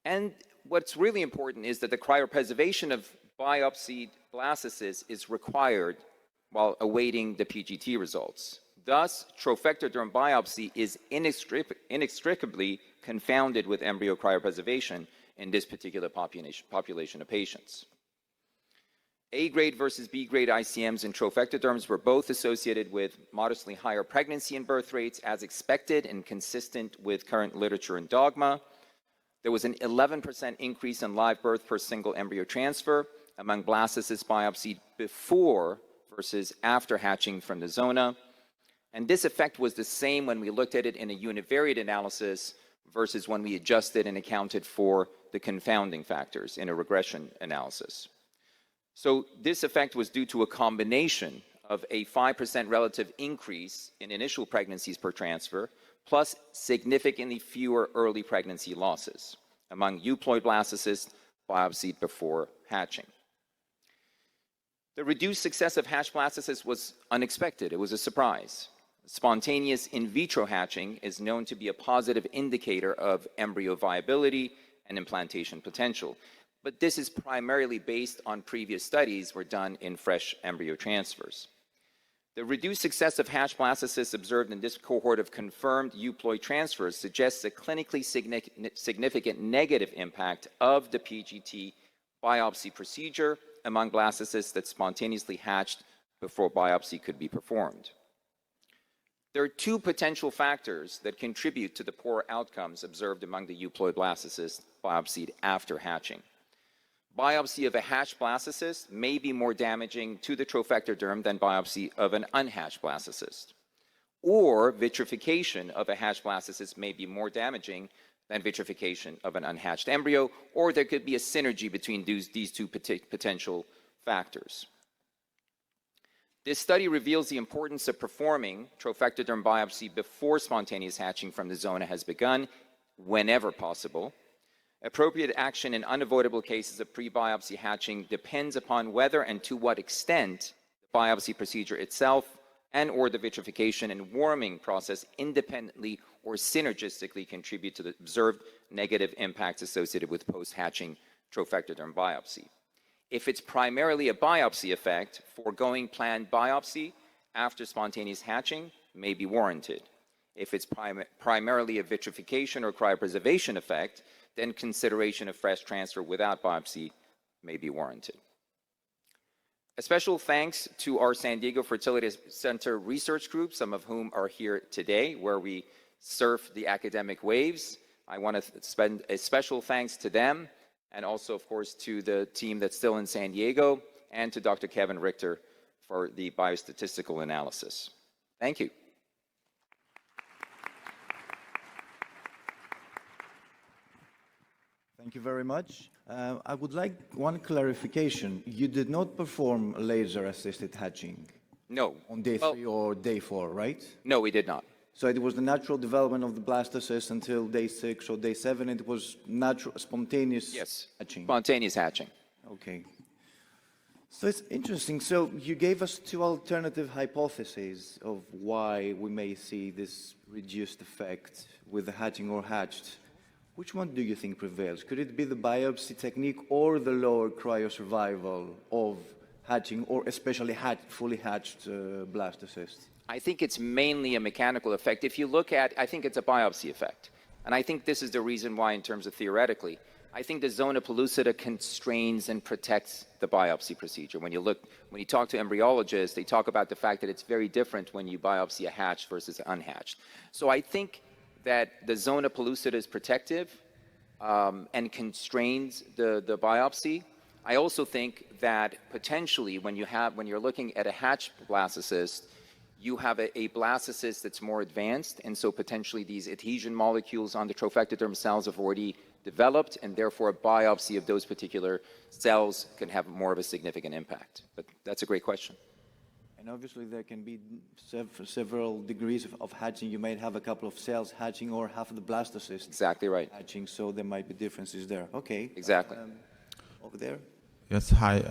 And what's really important is that the cryopreservation of biopsied blastocysts is required while awaiting the PGT results. Thus, trophectoderm biopsy is inextricably confounded with embryo cryopreservation in this particular population of patients. A-grade versus B-grade ICMs in trophectoderms were both associated with modestly higher pregnancy and birth rates, as expected and consistent with current literature and dogma. There was an 11% increase in live birth per single embryo transfer among blastocysts biopsied before versus after hatching from the zona. And this effect was the same when we looked at it in a univariate analysis versus when we adjusted and accounted for the confounding factors in a regression analysis. So this effect was due to a combination of a 5% relative increase in initial pregnancies per transfer, plus significantly fewer early pregnancy losses among euploid blastocysts biopsied before hatching. The reduced success of hatched blastocysts was unexpected. It was a surprise. Spontaneous in vitro hatching is known to be a positive indicator of embryo viability and implantation potential. But this is primarily based on previous studies were done in fresh embryo transfers. The reduced success of hatched blastocysts observed in this cohort of confirmed euploid transfers suggests a clinically significant negative impact of the PGT biopsy procedure among blastocysts that spontaneously hatched before biopsy could be performed. There are two potential factors that contribute to the poor outcomes observed among the euploid blastocysts biopsied after hatching. Biopsy of a hatched blastocyst may be more damaging to the trophectoderm than biopsy of an unhatched blastocyst. Or vitrification of a hatched blastocyst may be more damaging than vitrification of an unhatched embryo, or there could be a synergy between these two potential factors. This study reveals the importance of performing trophectoderm biopsy before spontaneous hatching from the zona has begun, whenever possible. Appropriate action in unavoidable cases of pre-biopsy hatching depends upon whether and to what extent the biopsy procedure itself and or the vitrification and warming process independently or synergistically contribute to the observed negative impacts associated with post-hatching trophectoderm biopsy. If it's primarily a biopsy effect, foregoing planned biopsy after spontaneous hatching may be warranted. If it's primarily a vitrification or cryopreservation effect, then consideration of fresh transfer without biopsy may be warranted. A special thanks to our San Diego Fertility Center research group, some of whom are here today, where we surf the academic waves. I want to spend a special thanks to them, and also, of course, to the team that's still in San Diego, and to Dr. Kevin Richter for the biostatistical analysis. Thank you. Thank you very much. I would like one clarification. You did not perform laser-assisted hatching? No. On day 3 or day 4, right? No, we did not. So it was the natural development of the blastocyst until day 6 or day 7. It was natural, spontaneous hatching. Spontaneous hatching. Okay. So it's interesting. So you gave us 2 alternative hypotheses of why we may see this reduced effect with the hatching or hatched. Which one do you think prevails? Could it be the biopsy technique or the lower cryosurvival of hatching, or especially fully hatched blastocysts? I think it's mainly a mechanical effect. If you look at, I think it's a biopsy effect. And I think this is the reason why, in terms of theoretically, I think the zona pellucida constrains and protects the biopsy procedure. When you talk to embryologists, they talk about the fact that it's very different when you biopsy a hatched versus unhatched. So I think that the zona pellucida is protective and constrains the biopsy. I also think that potentially when you're looking at a hatched blastocyst, you have a blastocyst that's more advanced, and so potentially these adhesion molecules on the trophectoderm cells have already developed, and therefore a biopsy of those particular cells can have more of a significant impact. But that's a great question. And obviously there can be several degrees of hatching. You might have a couple of cells hatching or half of the blastocyst. Exactly right. Hatching, so there might be differences there. Okay. Exactly. Over there. Yes, hi.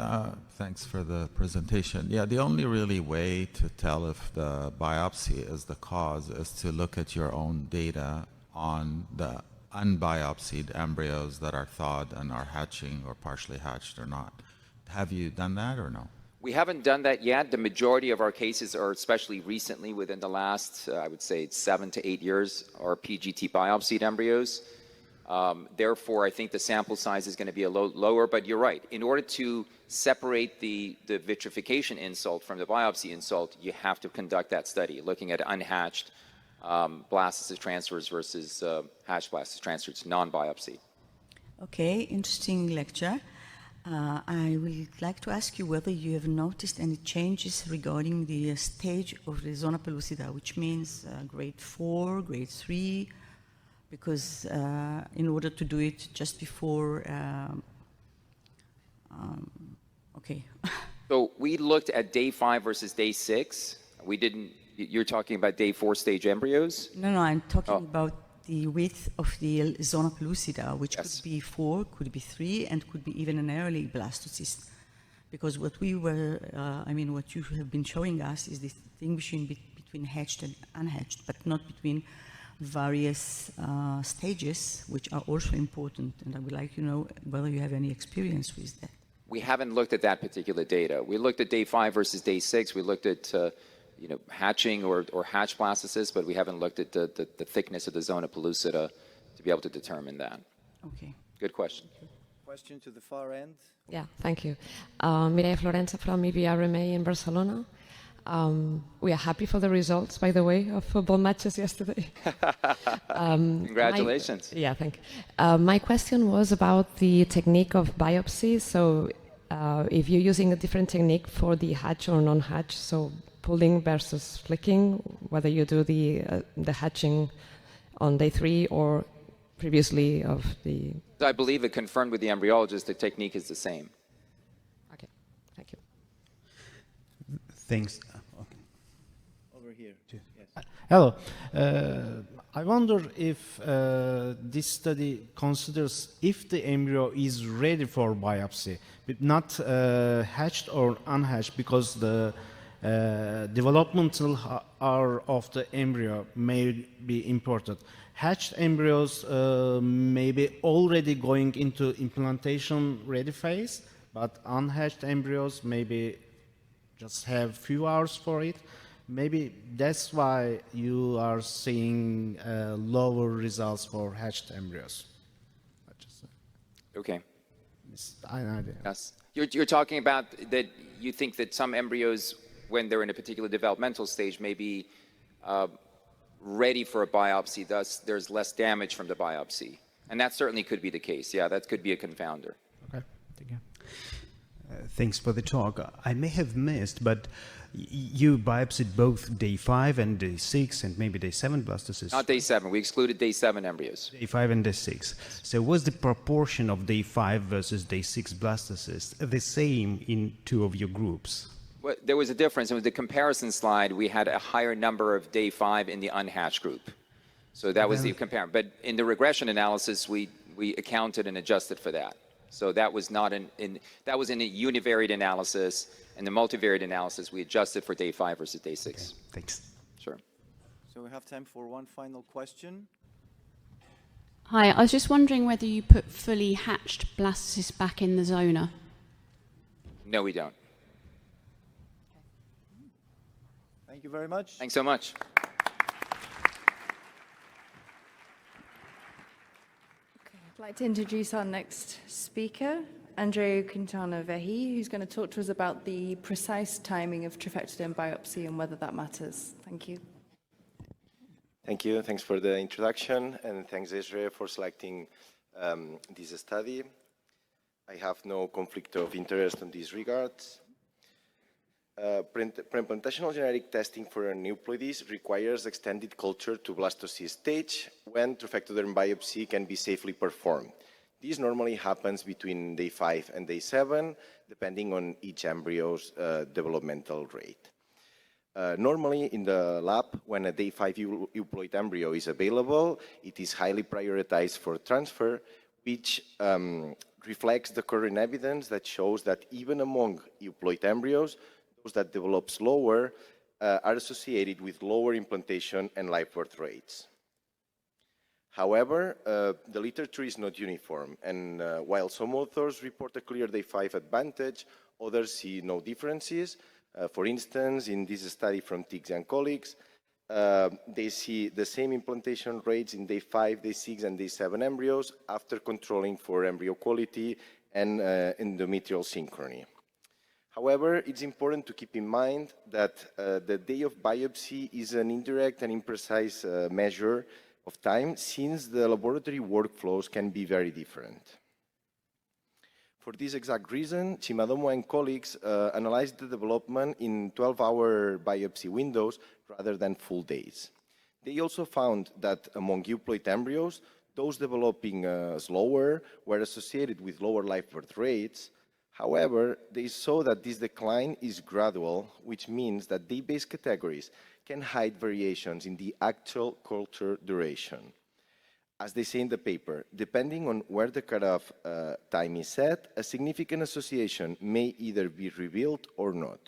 Thanks for the presentation. Yeah, the only really way to tell if the biopsy is the cause is to look at your own data on the unbiopsied embryos that are thawed and are hatching or partially hatched or not. Have you done that or no? We haven't done that yet. The majority of our cases are, especially recently within the last, I would say 7 to 8 years, are PGT biopsied embryos. Therefore, I think the sample size is going to be a lower, but you're right. In order to separate the vitrification insult from the biopsy insult, you have to conduct that study, looking at unhatched blastocyst transfers versus hatched blastocyst transfers, non-biopsy. Okay, interesting lecture. I would like to ask you whether you have noticed any changes regarding the stage of the zona pellucida, which means grade 4, grade 3, because in order to do it just before, okay. So we looked at day 5 versus day 6. We didn't, you're talking about day 4 stage embryos? No, I'm talking about the width of the zona pellucida, which could be 4, could be 3, and could be even an early blastocyst. Because what we were, what you have been showing us is the distinguishing between hatched and unhatched, but not between various stages, which are also important. And I would like to know whether you have any experience with that. We haven't looked at that particular data. We looked at day 5 versus day 6. We looked at hatching or hatch blastocysts, but we haven't looked at the thickness of the zona pellucida to be able to determine that. Okay. Good question. Question to the far end. Yeah, thank you. Mireia Florenza from ESHRE in Barcelona. We are happy for the results, by the way, of football matches yesterday. Congratulations. Thank you. My question was about the technique of biopsy. So if you're using a different technique for the hatch or non-hatch, so pulling versus flicking, whether you do the hatching on day 3 or previously of the... I believe it confirmed with the embryologist the technique is the same. Okay, thank you. Thanks. Okay. Over here. Yes. Hello. I wonder if this study considers if the embryo is ready for biopsy, but not hatched or unhatched, because the developmental hour of the embryo may be important. Hatched embryos may be already going into implantation ready phase, but unhatched embryos maybe just have few hours for it. Maybe that's why you are seeing lower results for hatched embryos. Okay. Yes. You're talking about that you think that some embryos, when they're in a particular developmental stage, may be ready for a biopsy, thus there's less damage from the biopsy. And that certainly could be the case. Yeah, that could be a confounder. Okay, thank you. Thanks for the talk. I may have missed, but you biopsied both day 5 and day 6 and maybe day 7 blastocysts. Not day 7. We excluded day 7 embryos. Day 5 and day 6. So was the proportion of day 5 versus day 6 blastocysts the same in 2 of your groups? Well, there was a difference. With the comparison slide, we had a higher number of day 5 in the unhatched group. So that was the comparison. But in the regression analysis, we accounted and adjusted for that. So that was not that was in a univariate analysis. In the multivariate analysis, we adjusted for day 5 versus day 6. Okay, thanks. Sure. So we have time for one final question. Hi, I was just wondering whether you put fully hatched blastocysts back in the zona. No, we don't. Thank you very much. Thanks so much. I'd like to introduce our next speaker, Andrea Quintana Vehi, who's going to talk to us about the precise timing of trophectoderm biopsy and whether that matters. Thank you. Thank you. Thanks for the introduction, and thanks, ESHRE, for selecting this study. I have no conflict of interest in these regards. Preimplantational genetic testing for aneuploidies requires extended culture to blastocyst stage when trophectoderm biopsy can be safely performed. This normally happens between day 5 and day 7, depending on each embryo's developmental rate. Normally in the lab, when a day 5 euploid embryo is available, it is highly prioritized for transfer, which reflects the current evidence that shows that even among euploid embryos, those that develop slower are associated with lower implantation and live birth rates. However, the literature is not uniform, and while some authors report a clear day 5 advantage, others see no differences. For instance, in this study from Tiggs and colleagues, they see the same implantation rates in day 5, day 6, and day 7 embryos after controlling for embryo quality and endometrial synchrony. However, it's important to keep in mind that the day of biopsy is an indirect and imprecise measure of time, since the laboratory workflows can be very different. For this exact reason, Chimadomo and colleagues analyzed the development in 12-hour biopsy windows rather than full days. They also found that among euploid embryos, those developing slower were associated with lower live birth rates. However, they saw that this decline is gradual, which means that day-based categories can hide variations in the actual culture duration. As they say in the paper, depending on where the cutoff time is set, a significant association may either be revealed or not.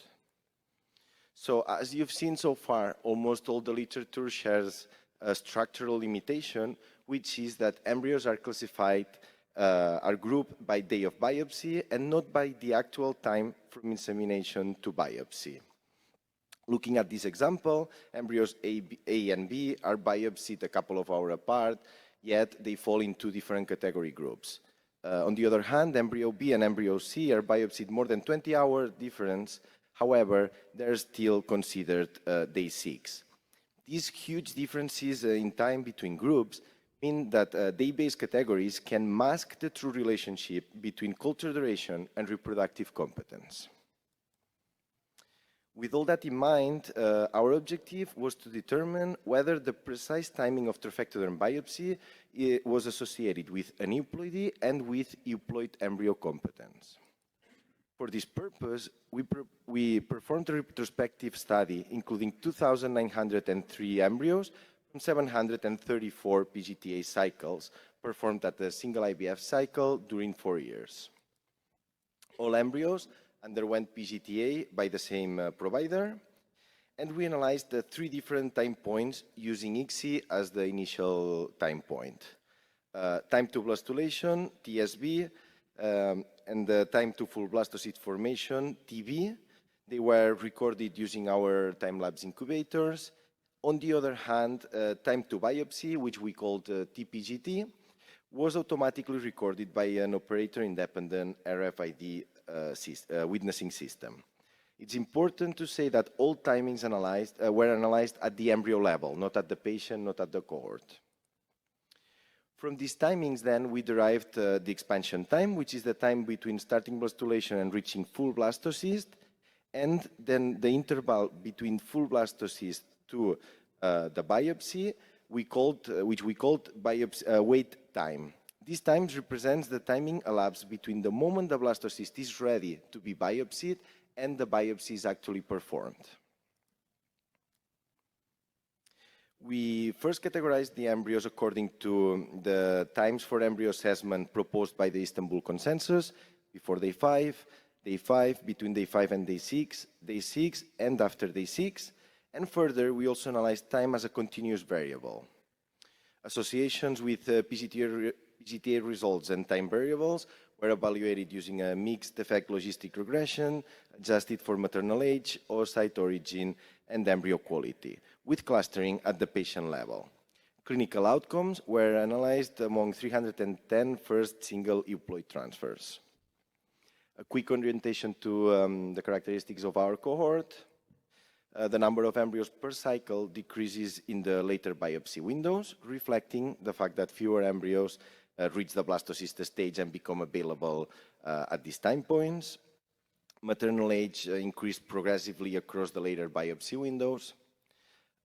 So, as you've seen so far, almost all the literature shares a structural limitation, which is that embryos are classified, are grouped by day of biopsy and not by the actual time from insemination to biopsy. Looking at this example, embryos A and B are biopsied a couple of hours apart, yet they fall in two different category groups. On the other hand, embryo B and embryo C are biopsied more than 20-hour difference. However, they're still considered day 6. These huge differences in time between groups mean that day-based categories can mask the true relationship between culture duration and reproductive competence. With all that in mind, our objective was to determine whether the precise timing of trophectoderm biopsy was associated with aneuploidy and with euploid embryo competence. For this purpose, we performed a retrospective study including 2,903 embryos from 734 PGT A cycles performed at a single IVF cycle during 4 years. All embryos underwent PGT A by the same provider, and we analyzed the 3 different time points using ESHRE as the initial time point. Time to blastulation, TSB, and the time to full blastocyst formation, TB. They were recorded using our time-lapse incubators. On the other hand, time to biopsy, which we called TPGT, was automatically recorded by an operator-independent RFID witnessing system. It's important to say that all timings were analyzed at the embryo level, not at the patient, not at the cohort. From these timings, then, we derived the expansion time, which is the time between starting blastulation and reaching full blastocyst, and then the interval between full blastocyst to the biopsy, which we called wait time. These times represents the timing elapsed between the moment the blastocyst is ready to be biopsied and the biopsy is actually performed. We first categorized the embryos according to the times for embryo assessment proposed by the Istanbul Consensus, before day 5, between day 5 and day 6, and after day 6. And further, we also analyzed time as a continuous variable. Associations with PGT A results and time variables were evaluated using a mixed effect logistic regression, adjusted for maternal age, oocyte origin, and embryo quality, with clustering at the patient level. Clinical outcomes were analyzed among 310 first single euploid transfers. A quick orientation to the characteristics of our cohort. The number of embryos per cycle decreases in the later biopsy windows, reflecting the fact that fewer embryos reach the blastocyst stage and become available at these time points. Maternal age increased progressively across the later biopsy windows.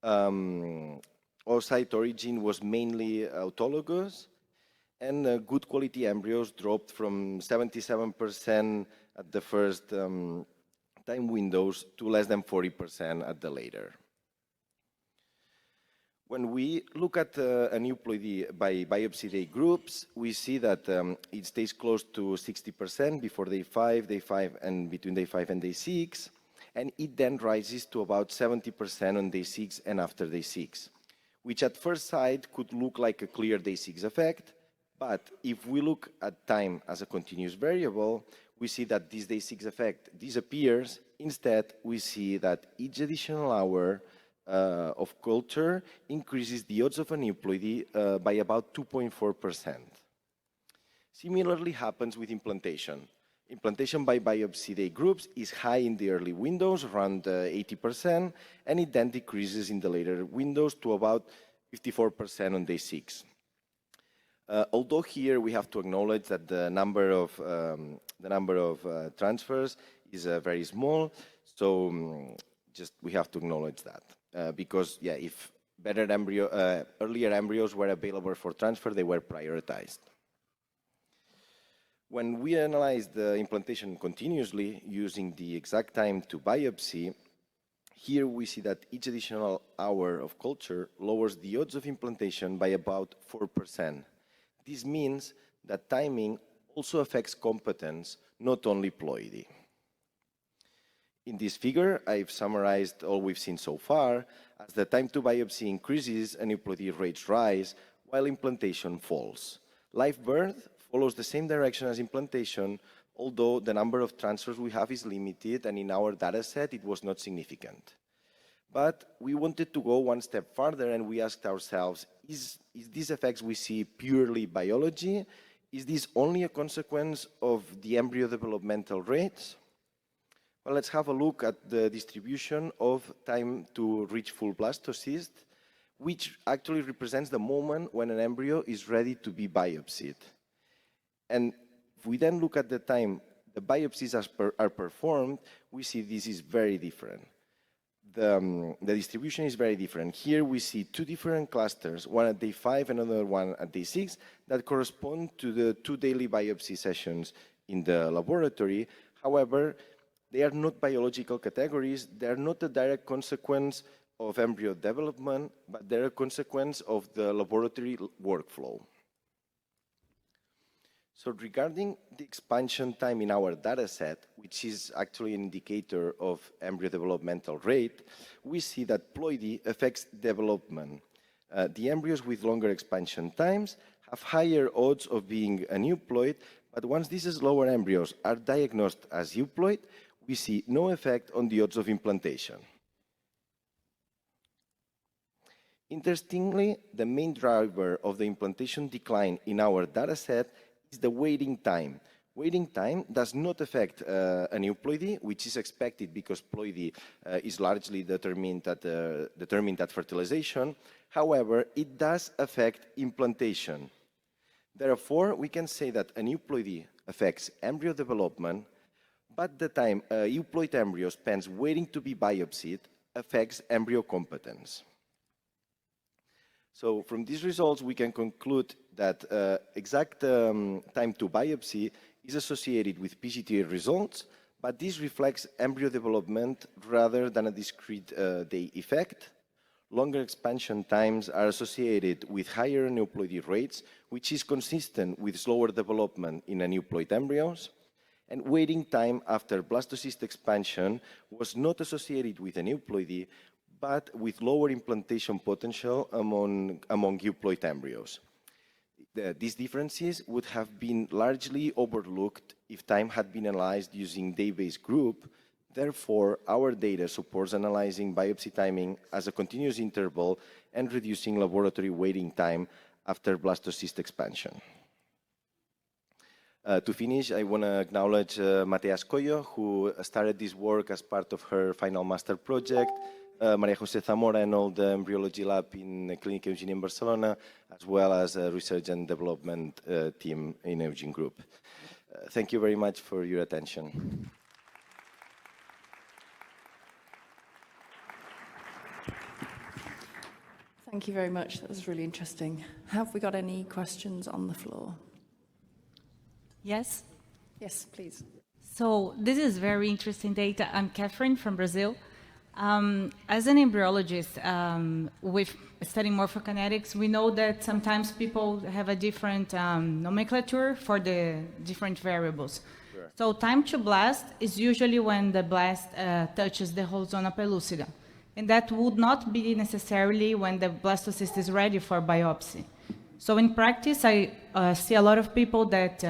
Oocyte origin was mainly autologous, and good quality embryos dropped from 77% at the first time windows to less than 40% at the later. When we look at aneuploidy by biopsy day groups, we see that it stays close to 60% before day 5, and between day 5 and day 6, and it then rises to about 70% on day 6 and after day 6, which at first sight could look like a clear day 6 effect, but if we look at time as a continuous variable, we see that this day 6 effect disappears. Instead, we see that each additional hour of culture increases the odds of aneuploidy by about 2.4%. Similarly happens with implantation. Implantation by biopsy day groups is high in the early windows, around 80%, and it then decreases in the later windows to about 54% on day 6. Although here we have to acknowledge that the number of transfers is very small, so just we have to acknowledge that because if earlier embryos were available for transfer, they were prioritized. When we analyze the implantation continuously using the exact time to biopsy, here we see that each additional hour of culture lowers the odds of implantation by about 4%. This means that timing also affects competence, not only ploidy. In this figure, I've summarized all we've seen so far. As the time to biopsy increases, aneuploidy rates rise, while implantation falls. Live birth follows the same direction as implantation, although the number of transfers we have is limited, and in our data set, it was not significant. But we wanted to go one step further, and we asked ourselves, is these effects we see purely biology? Is this only a consequence of the embryo developmental rates? Well, let's have a look at the distribution of time to reach full blastocyst, which actually represents the moment when an embryo is ready to be biopsied. And if we then look at the time the biopsies are performed, we see this is very different. The distribution is very different. Here we see two different clusters, one at day 5 and another one at day 6, that correspond to the 2 daily biopsy sessions in the laboratory. However, they are not biological categories. They are not a direct consequence of embryo development, but they're a consequence of the laboratory workflow. So regarding the expansion time in our data set, which is actually an indicator of embryo developmental rate, we see that ploidy affects development. The embryos with longer expansion times have higher odds of being aneuploid, but once these lower embryos are diagnosed as euploid, we see no effect on the odds of implantation. Interestingly, the main driver of the implantation decline in our data set is the waiting time. Waiting time does not affect aneuploidy, which is expected because ploidy is largely determined at fertilization. However, it does affect implantation. Therefore, we can say that aneuploidy affects embryo development, but the time a euploid embryo spends waiting to be biopsied affects embryo competence. So from these results, we can conclude that exact time to biopsy is associated with PGT results, but this reflects embryo development rather than a discrete day effect. Longer expansion times are associated with higher aneuploidy rates, which is consistent with slower development in aneuploid embryos. And waiting time after blastocyst expansion was not associated with aneuploidy, but with lower implantation potential among euploid embryos. These differences would have been largely overlooked if time had been analyzed using day-based group. Therefore, our data supports analyzing biopsy timing as a continuous interval and reducing laboratory waiting time after blastocyst expansion. To finish, I want to acknowledge Matea Escollo, who started this work as part of her final master project, Maria José Zamora and all the embryology lab in Clínica Eugene in Barcelona, as well as a research and development team in Eugene Group. Thank you very much for your attention. Thank you very much. That was really interesting. Have we got any questions on the floor? Yes? Yes, please. So this is very interesting data. I'm Catherine from Brazil. As an embryologist, with studying morphokinetics, we know that sometimes people have a different nomenclature for the different variables. Sure. So time to blast is usually when the blast touches the whole zona pellucida. And that would not be necessarily when the blastocyst is ready for biopsy. So in practice, I see a lot of people that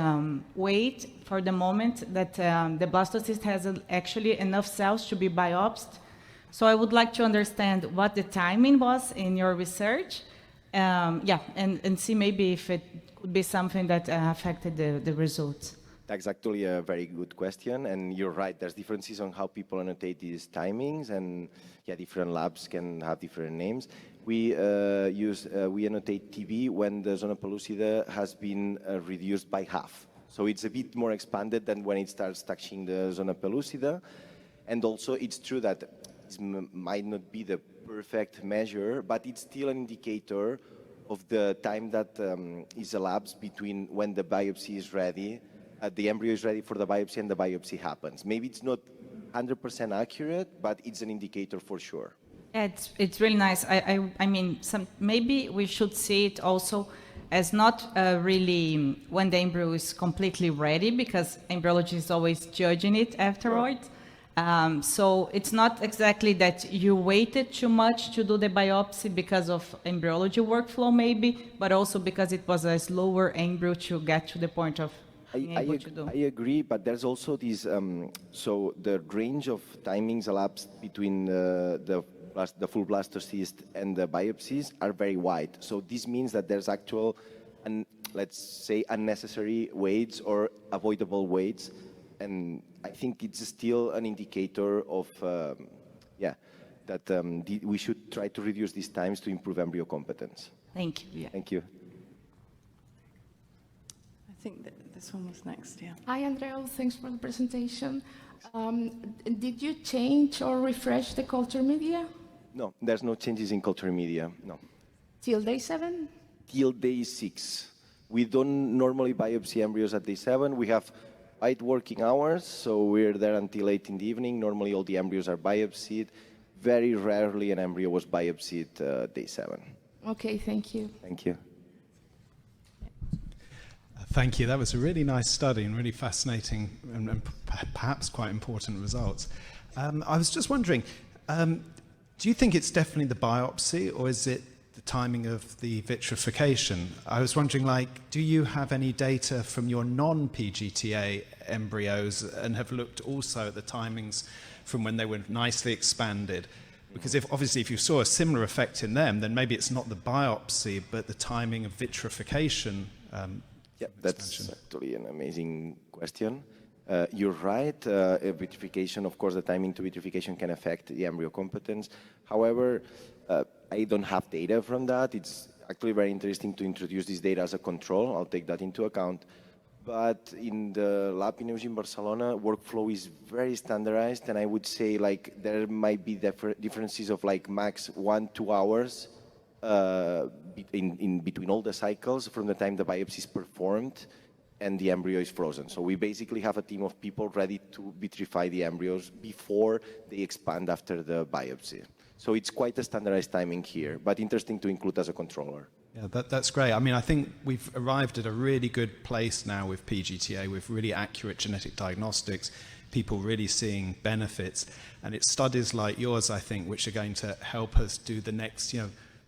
wait for the moment that the blastocyst has actually enough cells to be biopsied. So I would like to understand what the timing was in your research, and see maybe if it could be something that affected the results. That's actually a very good question, and you're right, there's differences on how people annotate these timings, and yeah, different labs can have different names. We annotate TB when the zona pellucida has been reduced by half. So it's a bit more expanded than when it starts touching the zona pellucida. And also it's true that this might not be the perfect measure, but it's still an indicator of the time that is elapsed between when the biopsy is ready, the embryo is ready for the biopsy and the biopsy happens. Maybe it's not 100% accurate, but it's an indicator for sure. Yeah, it's really nice. I mean, maybe we should see it also as not really when the embryo is completely ready, because embryology is always judging it afterwards. So it's not exactly that you waited too much to do the biopsy because of embryology workflow maybe, but also because it was a slower embryo to get to the point of being able to do. I agree, but there's also this, so the range of timings elapsed between the full blastocyst and the biopsies are very wide. So this means that there's actual, and let's say, unnecessary waits or avoidable waits. And I think it's still an indicator of, that we should try to reduce these times to improve embryo competence. Thank you. Yeah. Thank you. I think that this one was next, yeah. Hi, Andrea. Thanks for the presentation. Did you change or refresh the culture media? No, there's no changes in culture media, no. Till day 7? Till day 6. We don't normally biopsy embryos at day 7. We have 8 working hours, so we're there until 8 in the evening. Normally all the embryos are biopsied. Very rarely an embryo was biopsied day 7. Okay, thank you. Thank you. Thank you. That was a really nice study and really fascinating and perhaps quite important results. I was just wondering, do you think it's definitely the biopsy, or is it the timing of the vitrification? I was wondering, do you have any data from your non-PGT A embryos and have looked also at the timings from when they were nicely expanded? Because obviously if you saw a similar effect in them, then maybe it's not the biopsy, but the timing of vitrification. Yeah, that's actually an amazing question. You're right, vitrification, of course, the timing to vitrification can affect the embryo competence. However, I don't have data from that. It's actually very interesting to introduce this data as a control. I'll take that into account. But in the lab in Eugene, Barcelona, workflow is very standardized, and I would say there might be differences of max 1-2 hours in between all the cycles from the time the biopsy is performed and the embryo is frozen. So we basically have a team of people ready to vitrify the embryos before they expand after the biopsy. So it's quite a standardized timing here, but interesting to include as a controller. Yeah, that's great. I mean, I think we've arrived at a really good place now with PGTA, with really accurate genetic diagnostics, people really seeing benefits. And it's studies like yours, I think, which are going to help us do the next,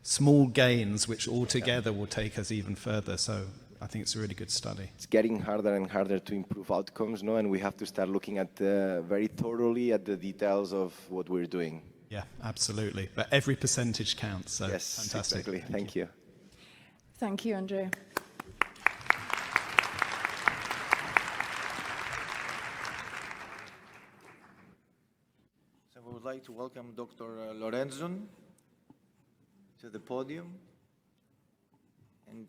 small gains, which altogether will take us even further. So I think it's a really good study. It's getting harder and harder to improve outcomes, no? And we have to start looking at very thoroughly at the details of what we're doing. Yeah, absolutely. But every percentage counts. So yes, fantastic. Exactly. Thank you. Thank you, Andrea. So we would like to welcome Dr. Lorenzon to the podium, and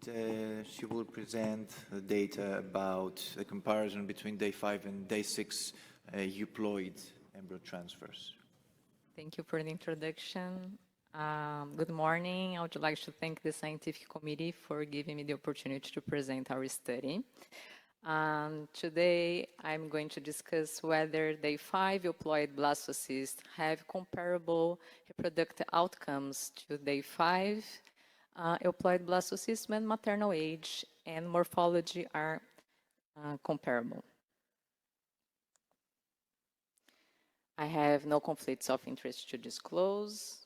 she will present the data about the comparison between day 5 and day 6 euploid embryo transfers. Thank you for the introduction. Good morning. I would like to thank the scientific committee for giving me the opportunity to present our study. Today, I'm going to discuss whether day 5 euploid blastocysts have comparable reproductive outcomes to day 5 euploid blastocysts when maternal age and morphology are comparable. I have no conflicts of interest to disclose.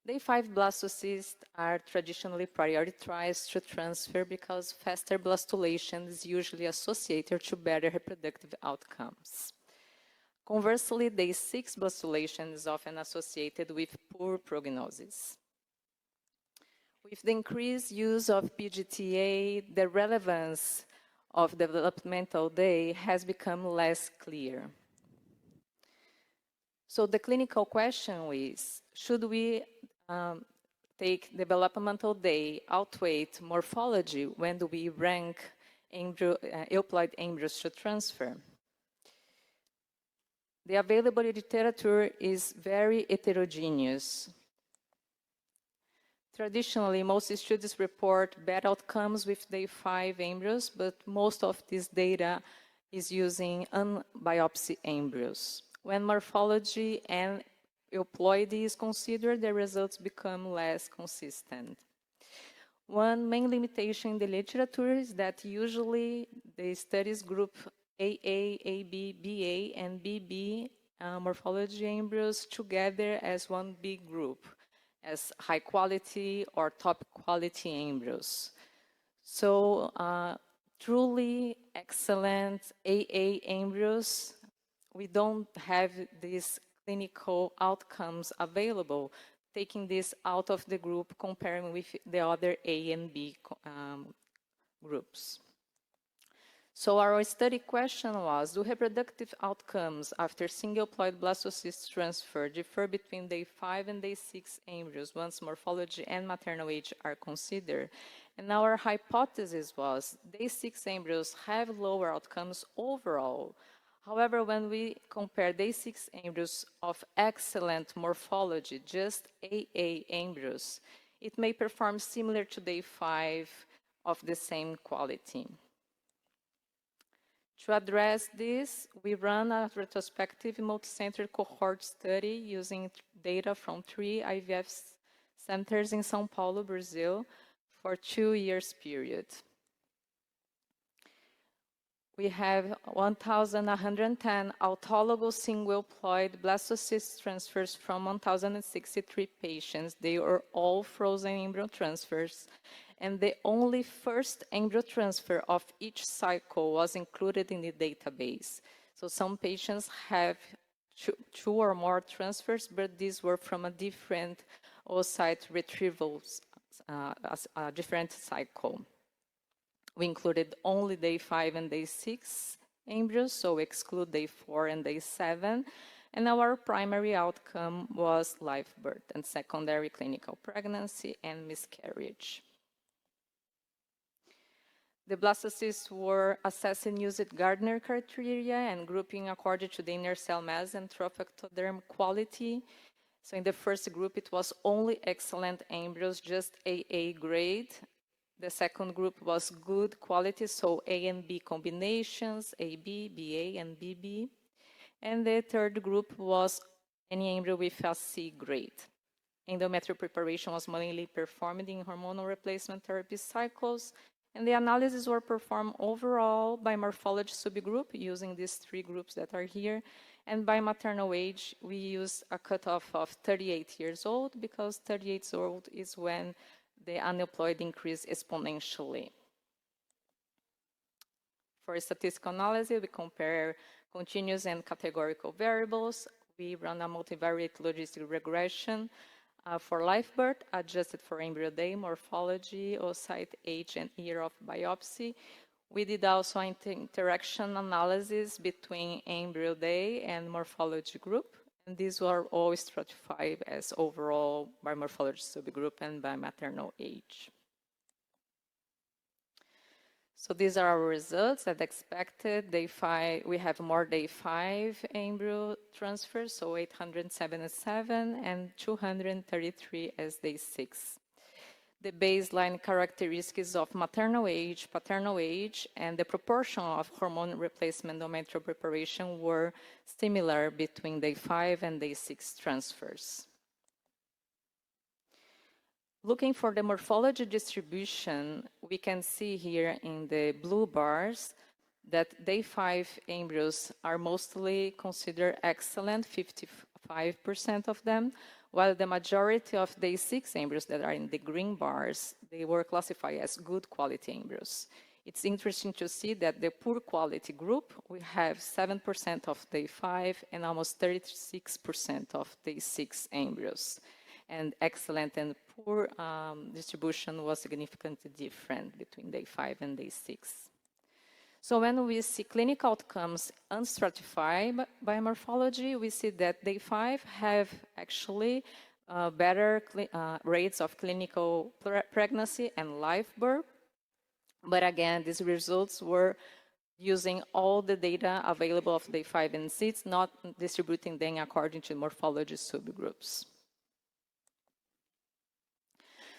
Day 5 blastocysts are traditionally prioritized to transfer because faster blastulation is usually associated to better reproductive outcomes. Conversely, day 6 blastulation is often associated with poor prognosis. With the increased use of PGT A, the relevance of developmental day has become less clear. So the clinical question is, should we take developmental day outweigh morphology when we rank euploid embryos to transfer? The available literature is very heterogeneous. Traditionally, most studies report bad outcomes with day 5 embryos, but most of this data is using unbiopsy embryos. When morphology and euploidy is considered, the results become less consistent. One main limitation in the literature is that usually the studies group AA, AB, BA, and BB morphology embryos together as one big group, as high quality or top quality embryos. So truly excellent AA embryos, we don't have these clinical outcomes available, taking this out of the group, comparing with the other A and B groups. So our study question was, do reproductive outcomes after single-ploid blastocyst transfer differ between day 5 and day 6 embryos once morphology and maternal age are considered? And our hypothesis was day 6 embryos have lower outcomes overall. However, when we compare day 6 embryos of excellent morphology, just AA embryos, it may perform similar to day 5 of the same quality. To address this, we ran a retrospective multicenter cohort study using data from 3 IVF centers in São Paulo, Brazil, for a 2 years period. We have 1,110 autologous single-ploid blastocyst transfers from 1,063 patients. They are all frozen embryo transfers, and the only first embryo transfer of each cycle was included in the database. So some patients have two or more transfers, but these were from a different oocyte retrievals, a different cycle. We included only day 5 and day 6 embryos, so exclude day 4 and day 7. And our primary outcome was live birth and secondary clinical pregnancy and miscarriage. The blastocysts were assessed using Gardner criteria and grouping according to the inner cell mass and trophectoderm quality. So in the first group, it was only excellent embryos, just AA grade. The second group was good quality, so A and B combinations, AB, BA, and BB. And the third group was any embryo with a C grade. Endometrial preparation was mainly performed in hormonal replacement therapy cycles, and the analyses were performed overall by morphology subgroup using these three groups that are here. And by maternal age, we use a cutoff of 38 years old because 38 years old is when the aneuploid increase exponentially. For statistical analysis, we compare continuous and categorical variables. We run a multivariate logistic regression for live birth, adjusted for embryo day, morphology, oocyte age, and year of biopsy. We did also an interaction analysis between embryo day and morphology group, and these were all stratified as overall by morphology subgroup and by maternal age. So these are our results as expected. Day 5, we have more day 5 embryo transfers, so 877 and 233 as day 6. The baseline characteristics of maternal age, paternal age, and the proportion of hormone replacement endometrial preparation were similar between day 5 and day 6 transfers. Looking for the morphology distribution, we can see here in the blue bars that day 5 embryos are mostly considered excellent, 55% of them, while the majority of day 6 embryos that are in the green bars, they were classified as good quality embryos. It's interesting to see that the poor quality group, we have 7% of day 5 and almost 36% of day 6 embryos. And excellent and poor distribution was significantly different between day 5 and day 6. So when we see clinical outcomes unstratified by morphology, we see that day 5 have actually better rates of clinical pregnancy and live birth. But again, these results were using all the data available of day 5 and 6, not distributing them according to morphology subgroups.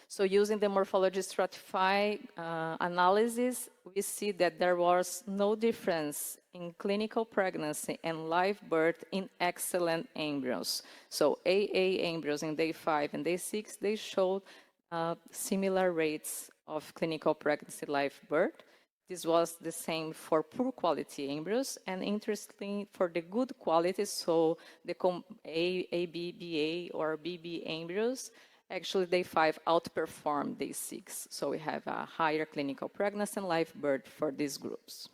So using the morphology stratify analysis, we see that there was no difference in clinical pregnancy and live birth in excellent embryos. So AA embryos in day 5 and day 6, they showed similar rates of clinical pregnancy live birth. This was the same for poor quality embryos, and interestingly for the good quality, so the ABBA or BB embryos, actually, day 5 outperformed day 6. So we have a higher clinical pregnancy and live birth for these groups.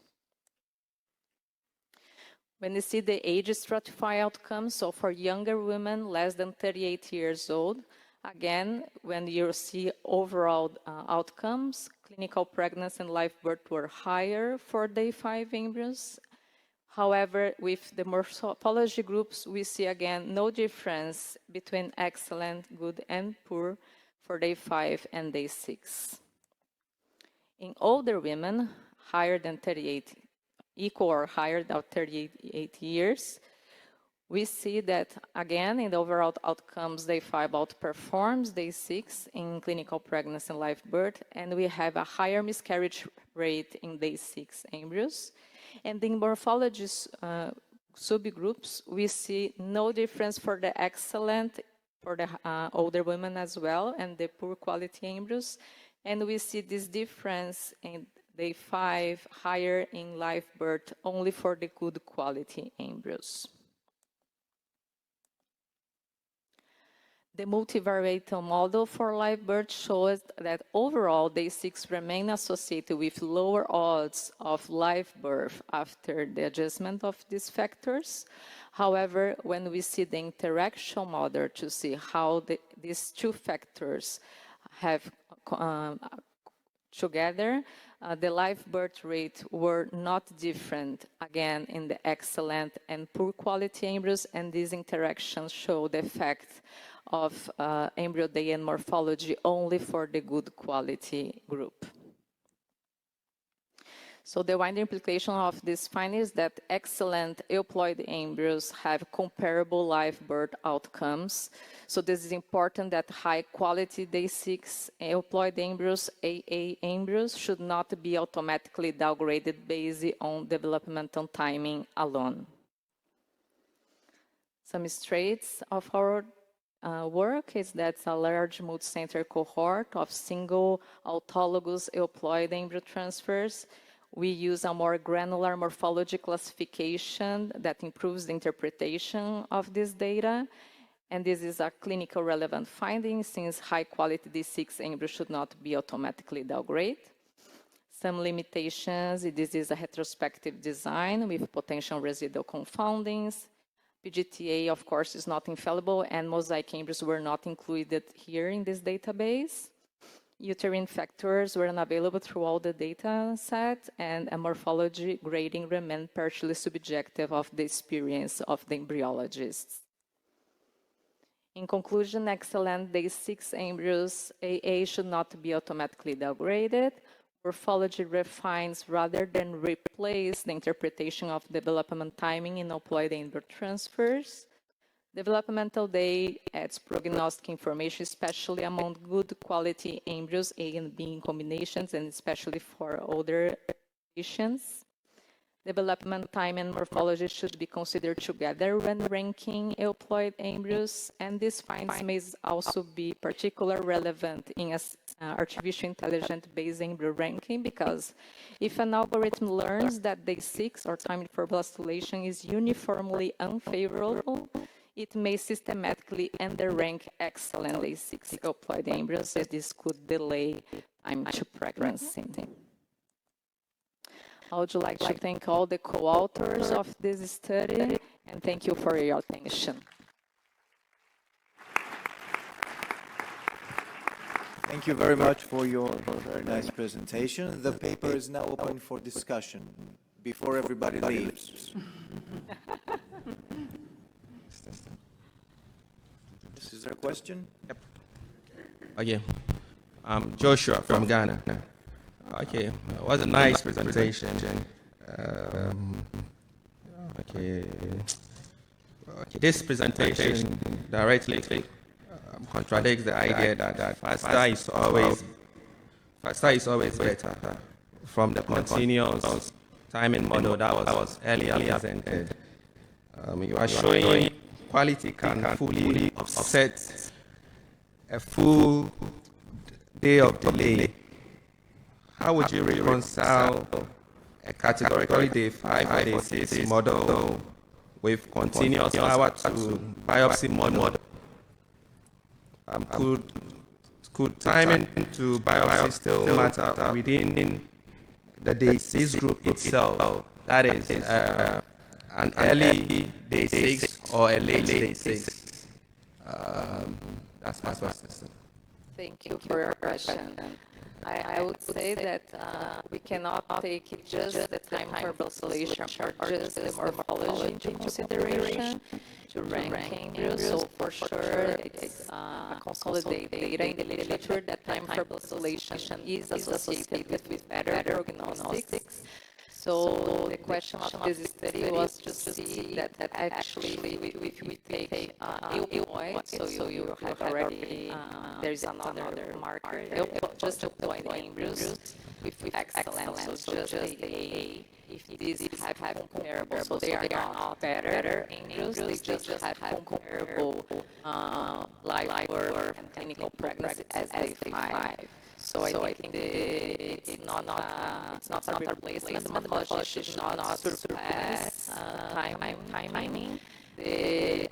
When you see the age stratify outcomes, so for younger women, less than 38 years old, again, when you see overall outcomes, clinical pregnancy and live birth were higher for day 5 embryos. However, with the morphology groups, we see again no difference between excellent, good, and poor for day 5 and day 6. In older women, higher than 38, equal or higher than 38 years, we see that again in the overall outcomes, day 5 outperforms day 6 in clinical pregnancy and live birth, and we have a higher miscarriage rate in day 6 embryos. And in morphology subgroups, we see no difference for the excellent, for the older women as well, and the poor quality embryos. And we see this difference in day 5, higher in live birth, only for the good quality embryos. The multivariate model for live birth shows that overall, day 6 remain associated with lower odds of live birth after the adjustment of these factors. However, when we see the interaction model to see how these two factors have together, the live birth rate were not different, again, in the excellent and poor quality embryos, and these interactions show the effect of embryo day and morphology only for the good quality group. So the wider implication of this finding is that excellent euploid embryos have comparable live birth outcomes. So this is important that high quality day 6 euploid embryos, AA embryos, should not be automatically downgraded based on developmental timing alone. Some traits of our work is that a large multicenter cohort of single autologous euploid embryo transfers. We use a more granular morphology classification that improves the interpretation of this data. And this is a clinical relevant finding since high quality D6 embryo should not be automatically downgraded. Some limitations, this is a retrospective design with potential residual confoundings. PGT A, of course, is not infallible, and mosaic embryos were not included here in this database. Uterine factors were unavailable through all the data set, and a morphology grading remained partially subjective of the experience of the embryologists. In conclusion, excellent day 6 embryos AA should not be automatically downgraded. Morphology refines rather than replace the interpretation of development timing in euploid embryo transfers. Developmental day adds prognostic information, especially among good quality embryos, A and B in combinations, and especially for older patients. Development time and morphology should be considered together when ranking euploid embryos, and these findings may also be particularly relevant in artificial intelligence-based embryo ranking, because if an algorithm learns that day 6 or time for blastulation is uniformly unfavorable, it may systematically underrank excellent day 6 euploid embryos, as this could delay time to pregnancy. I would like to thank all the co-authors of this study, and thank you for your attention. Thank you very much for your very nice presentation. The paper is now open for discussion before everybody leaves. Is there a question? Yep. Okay. I'm Joshua from Ghana. Okay, it was a nice presentation. This presentation directly contradicts the idea that faster is always better from the continuous timing model that was earlier presented. You are showing quality can fully offset a full day of delay. How would you reconcile a categorically day 5 or day 6 model with continuous power to biopsy model? Could timing to biopsy still matter within the day 6 group itself? That is, an early day 6 or a late day 6? That's my question. Thank you for your question. I would say that we cannot take just the time for blastulation or just the morphology into consideration to rank embryos. So for sure, it's a consolidated data in the literature that time for blastulation is associated with better prognostics. So the question of this study was to see that actually if we take euploid, so you have already, there's another marker, just euploid embryos with excellent, so just AA. If these have comparable, so they are not better embryos, they just have comparable live birth and clinical pregnancy as day 5. So I think it's not a replacement. The morphology should not surpass timing. We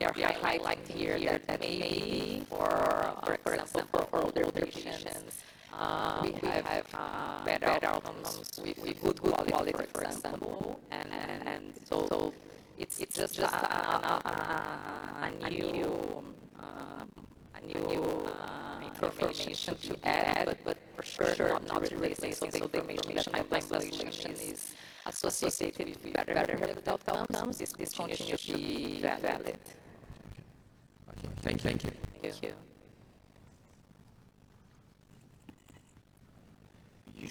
are highlighting here that maybe for example, for older patients, we have better outcomes with good quality, for example, and so it's just a new information to add, but for sure not replacing. So the information of blastulation is associated with better health outcomes. This continues to be valid. Thank you. Thank you.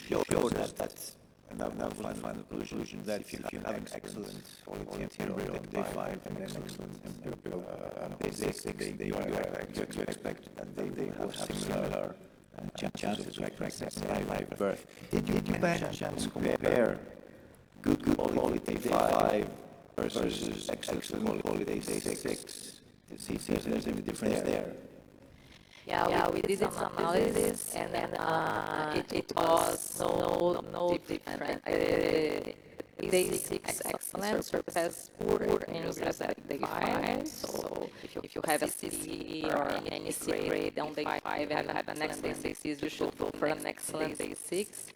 shows that, and that was my final conclusion, that if you have an excellent quality embryo at day 5 and an excellent embryo at day 6, you expect that they will have similar chances to pregnancy and live birth. Did you by any chance compare good quality day 5 versus excellent quality day 6 to see if there's any difference there? Yeah, we did some analysis, and then it was no different. Day 6 excellent surpassed poor embryos at day 5. So if you have a CC or any C grade on day 5 and you have an excellent day 6, you should go for an excellent day 6.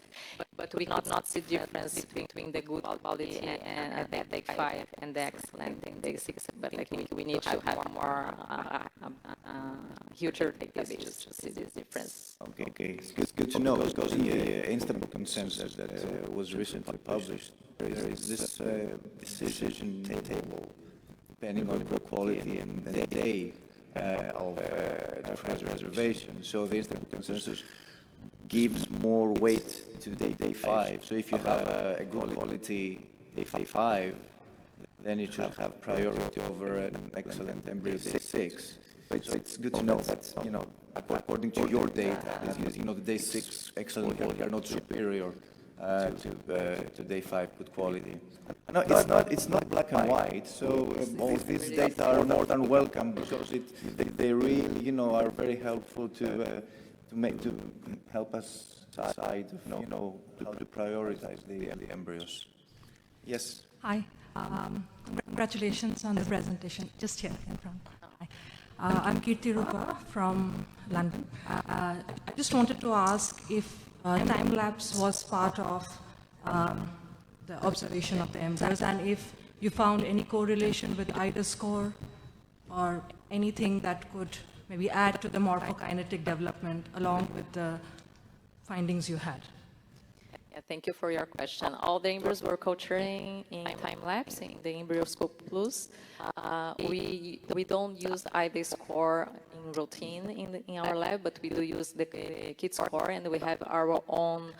But we not see difference between the good quality and at day 5 and the excellent in day 6. But I think we need to have more huger databases to see this difference. Okay. It's good to know, because the Istanbul consensus that was recently published, there is this decision table depending on the quality and the day of different reservation. So the Istanbul consensus gives more weight to day 5. So if you have a good quality day 5, then it should have priority over an excellent embryo day 6. So it's good to know that, according to your data, the day 6 excellent quality are not superior to day 5 good quality. No, it's not black and white. So all these data are more than welcome, because they really, are very helpful to help us decide, how to prioritize the embryos. Yes. Hi. Congratulations on the presentation. Just here in front. Hi. I'm Kirti Rupa from London. I just wanted to ask if time-lapse was part of the observation of the embryos, and if you found any correlation with IDA score or anything that could maybe add to the morphokinetic development along with the findings you had. Yeah, thank you for your question. All the embryos were culturing in time-lapse in the EmbryoScope Plus. We don't use IDA score in routine in our lab, but we do use the KIT score, and we have our own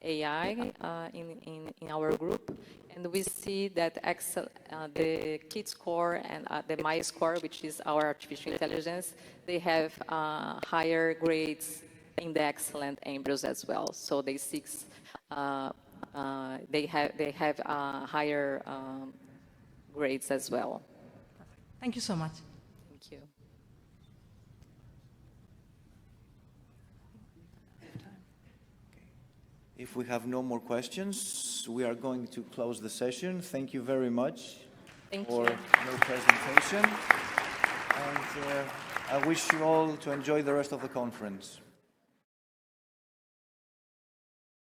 AI in our group. And we see that the KIT score and the MI score, which is our artificial intelligence, they have higher grades in the excellent embryos as well. So they have higher grades as well. Thank you so much. Thank you. If we have no more questions, we are going to close the session. Thank you very much for your presentation. And I wish you all to enjoy the rest of the conference.